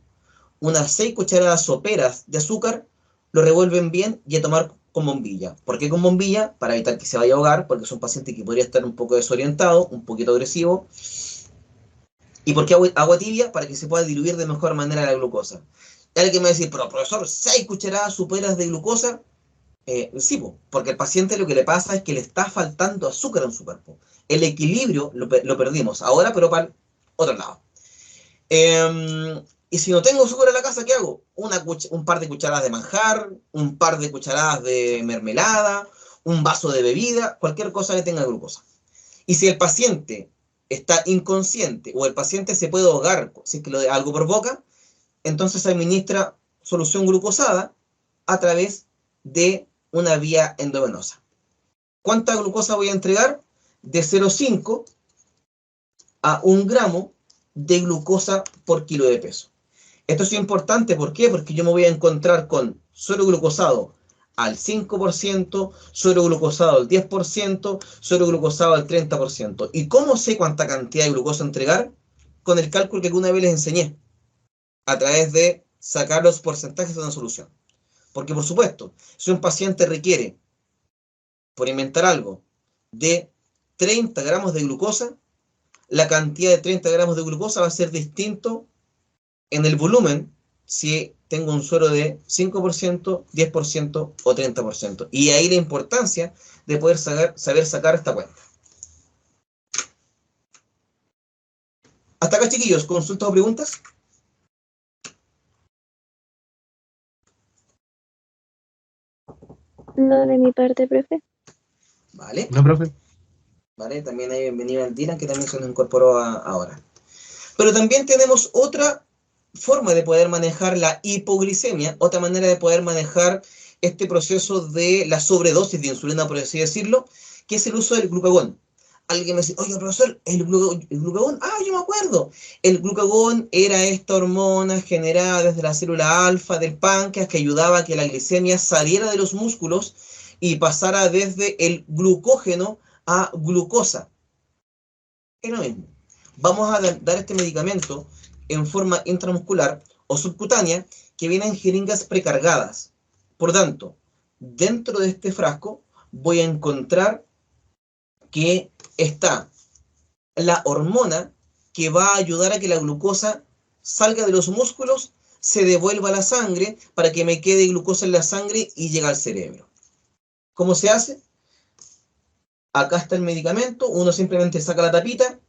unas 6 cucharadas soperas de azúcar, lo revuelven bien y a tomar con bombilla. ¿Por qué con bombilla? Para evitar que se vaya a ahogar, porque es un paciente que podría estar un poco desorientado, un poquito agresivo. ¿Y por qué agua tibia? Para que se pueda diluir de mejor manera la glucosa. Alguien me va a decir, pero profesor, 6 cucharadas soperas de glucosa. Sí, porque al paciente lo que le pasa es que le está faltando azúcar en su cuerpo. El equilibrio lo perdimos. Ahora, pero para el otro lado. Y si no tengo azúcar en la casa, ¿qué hago? Un par de cucharadas de manjar, un par de cucharadas de mermelada, un vaso de bebida, cualquier cosa que tenga glucosa. Y si el paciente está inconsciente o el paciente se puede ahogar si es que algo provoca, entonces se administra solución glucosada a través de una vía endovenosa. ¿Cuánta glucosa voy a entregar? De 0,5 a 1 gramo de glucosa por kilo de peso. Esto es importante, ¿por qué? Porque yo me voy a encontrar con suero glucosado al 5%, suero glucosado al 10%, suero glucosado al 30%. ¿Y cómo sé cuánta cantidad de glucosa entregar? Con el cálculo que alguna vez les enseñé, a través de sacar los porcentajes de una solución. Porque, por supuesto, si un paciente requiere, por inventar algo, de 30 gramos de glucosa, la cantidad de 30 gramos de glucosa va a ser distinto en el volumen si tengo un suero de 5%, 10% o 30%. Y ahí la importancia de poder saber sacar esta cuenta. Hasta acá, chiquillos, ¿consultas o preguntas? No, de mi parte, profe. Vale. ¿No, profe? Vale, también hay bienvenido al Dylan, que también se nos incorporó ahora. Pero también tenemos otra forma de poder manejar la hipoglicemia, otra manera de poder manejar este proceso de la sobredosis de insulina, por así decirlo, que es el uso del glucagón. Alguien me dice, oye, profesor, ¿el glucagón? Ah, yo me acuerdo. El glucagón era esta hormona generada desde la célula alfa del páncreas que ayudaba a que la glicemia saliera de los músculos y pasara desde el glucógeno a glucosa. Es lo mismo. Vamos a dar este medicamento en forma intramuscular o subcutánea que viene en jeringas precargadas. Por tanto, dentro de este frasco voy a encontrar que está la hormona que va a ayudar a que la glucosa salga de los músculos, se devuelva a la sangre para que me quede glucosa en la sangre y llegue al cerebro. ¿Cómo se hace? Acá está el medicamento, uno simplemente saca la tapita,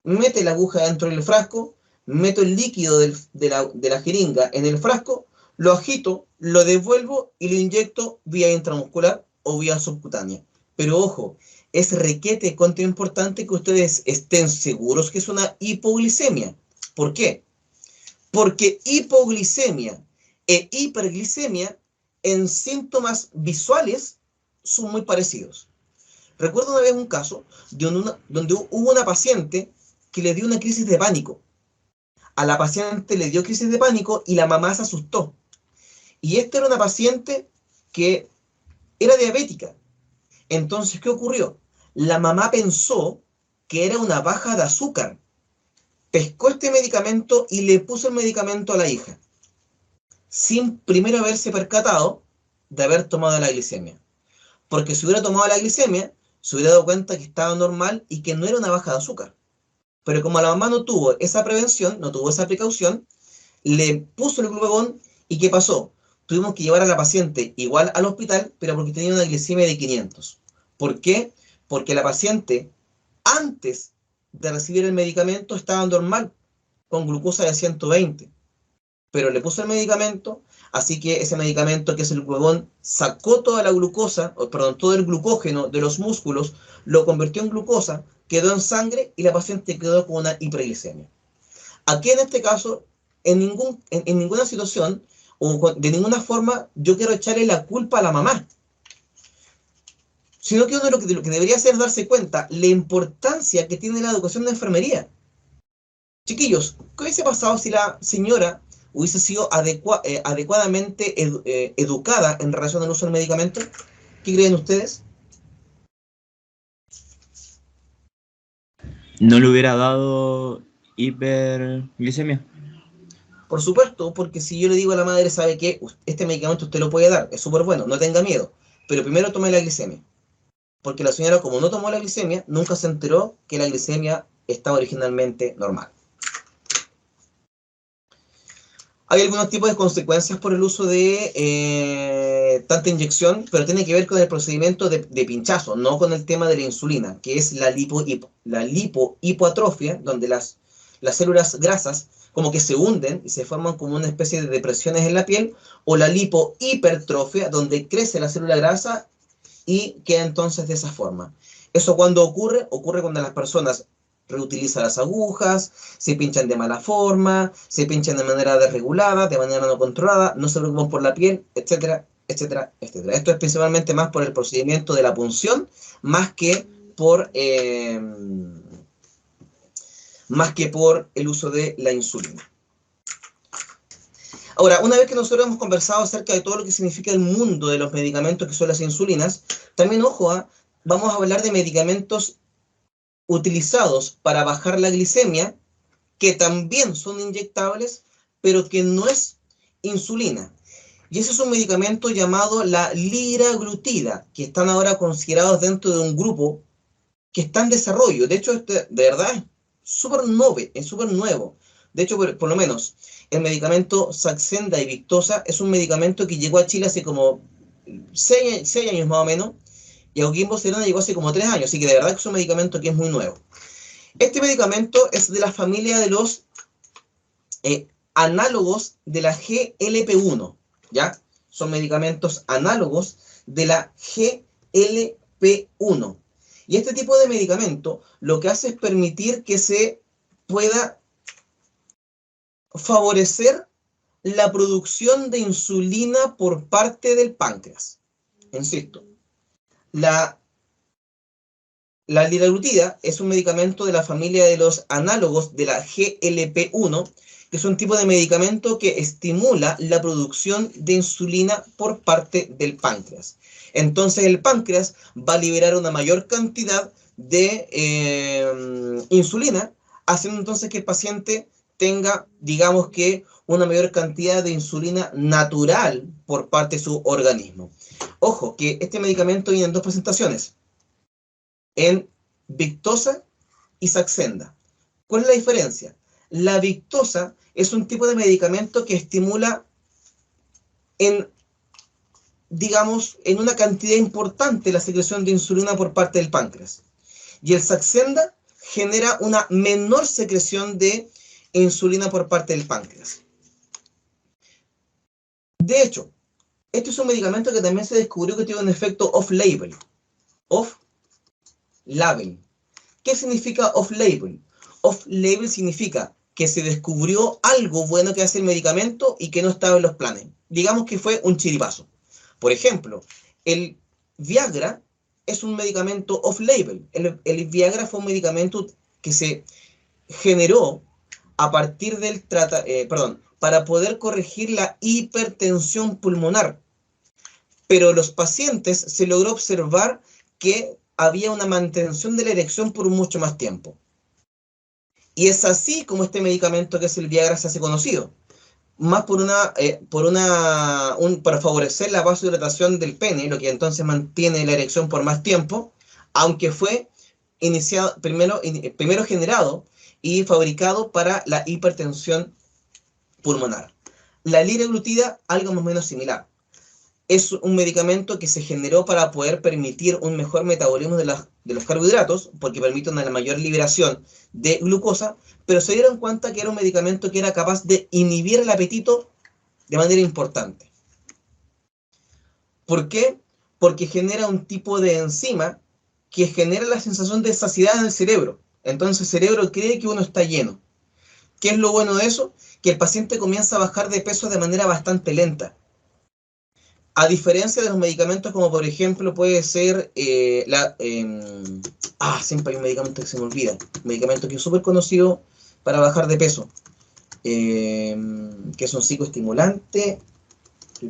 mete la aguja dentro del frasco, meto el líquido de la jeringa en el frasco, lo agito, lo devuelvo y lo inyecto vía intramuscular o vía subcutánea. Pero ojo, es requete contra importante que ustedes estén seguros que es una hipoglicemia. ¿Por qué? Porque hipoglicemia e hiperglicemia en síntomas visuales son muy parecidos. Recuerdo una vez un caso donde hubo una paciente que le dio una crisis de pánico. A la paciente le dio crisis de pánico y la mamá se asustó. Y esta era una paciente que era diabética. Entonces, ¿qué ocurrió? La mamá pensó que era una baja de azúcar. Pescó este medicamento y le puso el medicamento a la hija, sin primero haberse percatado de haber tomado la glicemia. Porque si hubiera tomado la glicemia, se hubiera dado cuenta que estaba normal y que no era una baja de azúcar. Pero como la mamá no tuvo esa prevención, no tuvo esa precaución, le puso el glucagón y ¿qué pasó? Tuvimos que llevar a la paciente igual al hospital, pero porque tenía una glicemia de 500. ¿Por qué? Porque la paciente, antes de recibir el medicamento, estaba normal, con glucosa de 120. Pero le puso el medicamento, así que ese medicamento, que es el glucagón, sacó toda la glucosa, todo el glucógeno de los músculos, lo convirtió en glucosa, quedó en sangre y la paciente quedó con una hiperglicemia. Aquí en este caso, en ninguna situación o de ninguna forma yo quiero echarle la culpa a la mamá, sino que uno lo que debería hacer es darse cuenta la importancia que tiene la educación de enfermería. Chiquillos, ¿qué hubiese pasado si la señora hubiese sido adecuadamente educada en relación al uso del medicamento? ¿Qué creen ustedes? ¿No le hubiera dado hiperglicemia? Por supuesto, porque si yo le digo a la madre, sabe que este medicamento usted lo puede dar, es súper bueno, no tenga miedo, pero primero tome la glicemia. Porque la señora, como no tomó la glicemia, nunca se enteró que la glicemia estaba originalmente normal. Hay algunos tipos de consecuencias por el uso de tanta inyección, pero tiene que ver con el procedimiento de pinchazo, no con el tema de la insulina, que es la lipohipoatrofia, donde las células grasas como que se hunden y se forman como una especie de depresiones en la piel, o la lipohipertrofia, donde crece la célula grasa y queda entonces de esa forma. Eso cuando ocurre cuando las personas reutilizan las agujas, se pinchan de mala forma, se pinchan de manera desregulada, de manera no controlada, no se preocupan por la piel, etcétera, etcétera, etcétera. Esto es principalmente más por el procedimiento de la punción, más que por el uso de la insulina. Ahora, una vez que nosotros hemos conversado acerca de todo lo que significa el mundo de los medicamentos que son las insulinas, también, ojo, vamos a hablar de medicamentos utilizados para bajar la glicemia, que también son inyectables, pero que no es insulina. Y ese es un medicamento llamado la liraglutida, que están ahora considerados dentro de un grupo que está en desarrollo. De hecho, de verdad es súper nuevo. De hecho, por lo menos, el medicamento Saxenda y Victoza es un medicamento que llegó a Chile hace como 6 años más o menos, y a Coquimbo Serena llegó hace como 3 años, así que de verdad que es un medicamento que es muy nuevo. Este medicamento es de la familia de los análogos de la GLP-1, ¿ya? Son medicamentos análogos de la GLP-1. Y este tipo de medicamento lo que hace es permitir que se pueda favorecer la producción de insulina por parte del páncreas. Insisto, la liraglutida es un medicamento de la familia de los análogos de la GLP-1, que es un tipo de medicamento que estimula la producción de insulina por parte del páncreas. Entonces el páncreas va a liberar una mayor cantidad de insulina, haciendo entonces que el paciente tenga, digamos que, una mayor cantidad de insulina natural por parte de su organismo. Ojo, que este medicamento viene en 2 presentaciones, en Victoza y Saxenda. ¿Cuál es la diferencia? La Victoza es un tipo de medicamento que estimula digamos, en una cantidad importante la secreción de insulina por parte del páncreas. Y el Saxenda genera una menor secreción de insulina por parte del páncreas. De hecho, este es un medicamento que también se descubrió que tiene un efecto off-label. Off-label. ¿Qué significa off-label? Off-label significa que se descubrió algo bueno que hace el medicamento y que no estaba en los planes. Digamos que fue un chiripazo. Por ejemplo, el Viagra es un medicamento off-label. El Viagra fue un medicamento que se generó a partir del para poder corregir la hipertensión pulmonar. Pero los pacientes se logró observar que había una mantención de la erección por mucho más tiempo. Y es así como este medicamento que es el Viagra se hace conocido. Más para favorecer la vasodilatación del pene, lo que entonces mantiene la erección por más tiempo, aunque fue primero generado y fabricado para la hipertensión pulmonar. La liraglutida, algo más o menos similar. Es un medicamento que se generó para poder permitir un mejor metabolismo de los carbohidratos, porque permite una mayor liberación de glucosa, pero se dieron cuenta que era un medicamento que era capaz de inhibir el apetito de manera importante. ¿Por qué? Porque genera un tipo de enzima que genera la sensación de saciedad en el cerebro. Entonces el cerebro cree que uno está lleno. ¿Qué es lo bueno de eso? Que el paciente comienza a bajar de peso de manera bastante lenta. A diferencia de los medicamentos como por ejemplo puede ser siempre hay un medicamento que se me olvida. Un medicamento que es súper conocido para bajar de peso. Que es un psicoestimulante. Se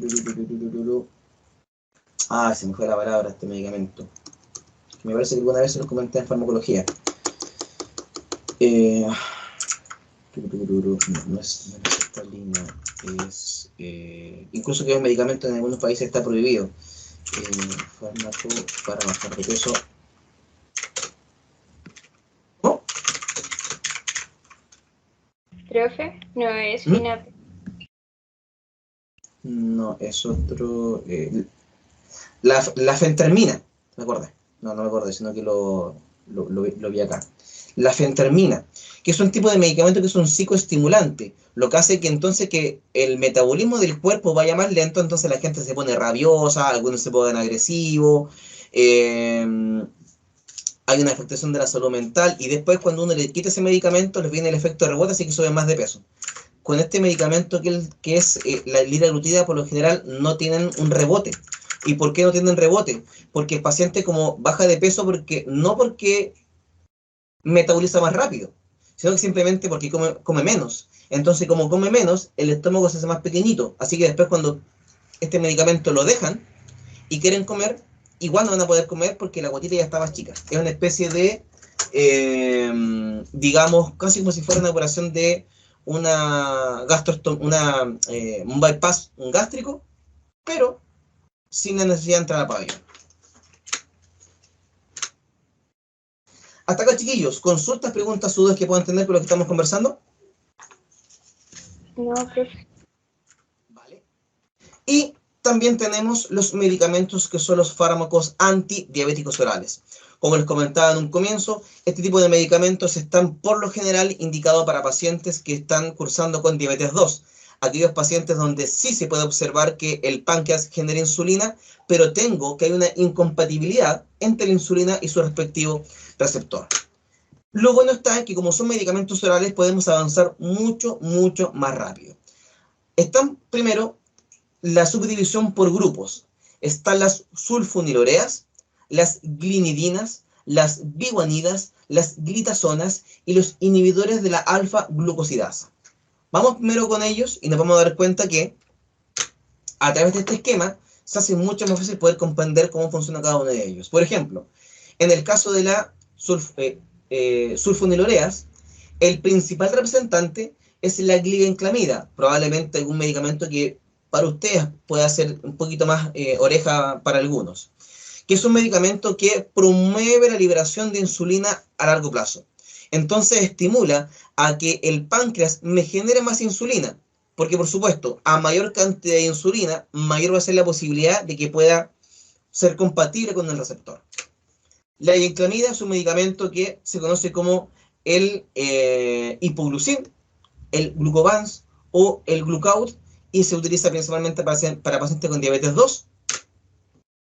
me fue la palabra este medicamento. Me parece que alguna vez se los comenté en farmacología. No es esta línea. Es, incluso que es un medicamento en algunos países está prohibido. Fármaco para bajar de peso. ¿No? Profe, no es ¿Mm? FINAP. No, es otro. La fentermina, ¿me acordé? No me acordé, sino que lo vi acá. La fentermina, que es un tipo de medicamento que es un psicoestimulante, lo que hace que entonces que el metabolismo del cuerpo vaya más lento, entonces la gente se pone rabiosa, algunos se ponen agresivos, hay una afectación de la salud mental, y después cuando uno le quita ese medicamento les viene el efecto de rebote, así que sube más de peso. Con este medicamento que es la liraglutida, por lo general no tienen un rebote. ¿Y por qué no tienen rebote? Porque el paciente como baja de peso no porque metaboliza más rápido, sino que simplemente porque come menos. Entonces, como come menos, el estómago se hace más pequeñito. Así que después cuando este medicamento lo dejan y quieren comer, igual no van a poder comer porque la guatita ya está más chica. Es una especie de, digamos, casi como si fuera una operación de un bypass, un gástrico, pero sin la necesidad de entrar a pabellón. Hasta acá, chiquillos, consultas, preguntas, dudas que puedan tener con lo que estamos conversando. No, profe. ¿Vale? Y también tenemos los medicamentos que son los fármacos antidiabéticos orales. Como les comentaba en un comienzo, este tipo de medicamentos están por lo general indicados para pacientes que están cursando con diabetes 2. Aquellos pacientes donde sí se puede observar que el páncreas genera insulina, pero que hay una incompatibilidad entre la insulina y su respectivo receptor. Lo bueno está es que como son medicamentos orales podemos avanzar mucho, mucho más rápido. Están primero la subdivisión por grupos. Están las sulfonilureas, las glinidinas, las biguanidas, las glitazonas y los inhibidores de la alfa-glucosidasa. Vamos primero con ellos y nos vamos a dar cuenta que a través de este esquema se hace mucho más fácil poder comprender cómo funciona cada uno de ellos. Por ejemplo, en el caso de la sulfonilureas, el principal representante es la glibenclamida, probablemente algún medicamento que para ustedes pueda ser un poquito más oreja para algunos, que es un medicamento que promueve la liberación de insulina a largo plazo. Entonces estimula a que el páncreas me genere más insulina, porque por supuesto, a mayor cantidad de insulina, mayor va a ser la posibilidad de que pueda ser compatible con el receptor. La glibenclamida es un medicamento que se conoce como el hipoglucin, el glucovans o el glucaut, y se utiliza principalmente para pacientes con diabetes 2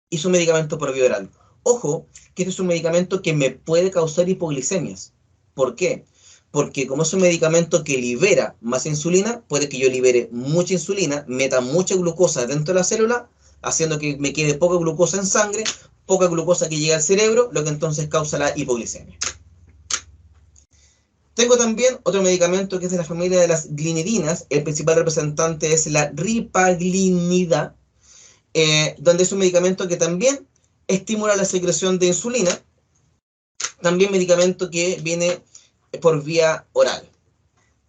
y es un medicamento por vía oral. Ojo, que este es un medicamento que me puede causar hipoglicemias. ¿Por qué? Porque como es un medicamento que libera más insulina, puede que yo libere mucha insulina, meta mucha glucosa dentro de la célula, haciendo que me quede poca glucosa en sangre, poca glucosa que llega al cerebro, lo que entonces causa la hipoglicemia. Tengo también otro medicamento que es de la familia de las glinidinas. El principal representante es la ripaglinida, donde es un medicamento que también estimula la secreción de insulina. También medicamento que viene por vía oral.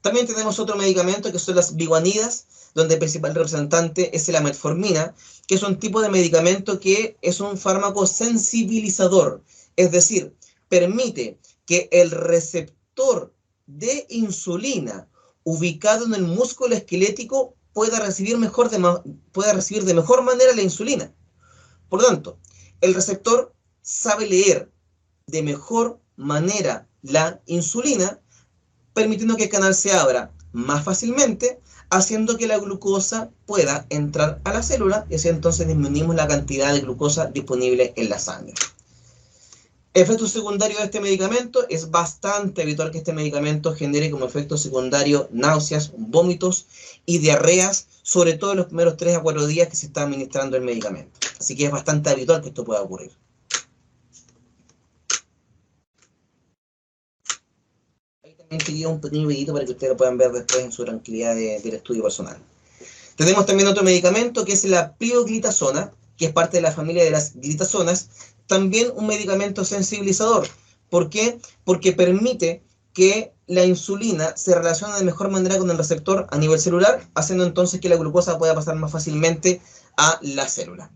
También tenemos otro medicamento que son las biguanidas, donde el principal representante es la metformina, que es un tipo de medicamento que es un fármaco sensibilizador, es decir, permite que el receptor de insulina ubicado en el músculo esquelético pueda recibir de mejor manera la insulina. Por lo tanto, el receptor sabe leer de mejor manera la insulina, permitiendo que el canal se abra más fácilmente, haciendo que la glucosa pueda entrar a la célula y así entonces disminuimos la cantidad de glucosa disponible en la sangre. Efecto secundario de este medicamento: es bastante habitual que este medicamento genere como efecto secundario náuseas, vómitos y diarreas, sobre todo en los primeros 3 a 4 días que se está administrando el medicamento. Así que es bastante habitual que esto pueda ocurrir. Ahí también te guío un pequeño videito para que ustedes lo puedan ver después en su tranquilidad del estudio personal. Tenemos también otro medicamento que es la pioglitazona, que es parte de la familia de las glitazonas. También un medicamento sensibilizador. ¿Por qué? Porque permite que la insulina se relacione de mejor manera con el receptor a nivel celular, haciendo entonces que la glucosa pueda pasar más fácilmente a la célula.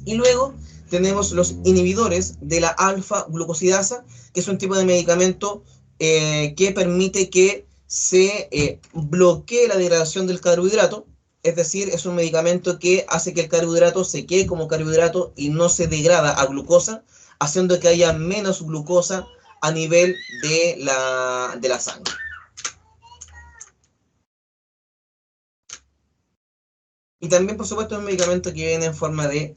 Y luego tenemos los inhibidores de la alfa-glucosidasa, que es un tipo de medicamento que permite que se bloquee la degradación del carbohidrato. Es decir, es un medicamento que hace que el carbohidrato se quede como carbohidrato y no se degrada a glucosa, haciendo que haya menos glucosa a nivel de la sangre. Y también, por supuesto, es un medicamento que viene en forma de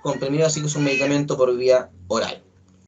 comprimido, así que es un medicamento por vía oral.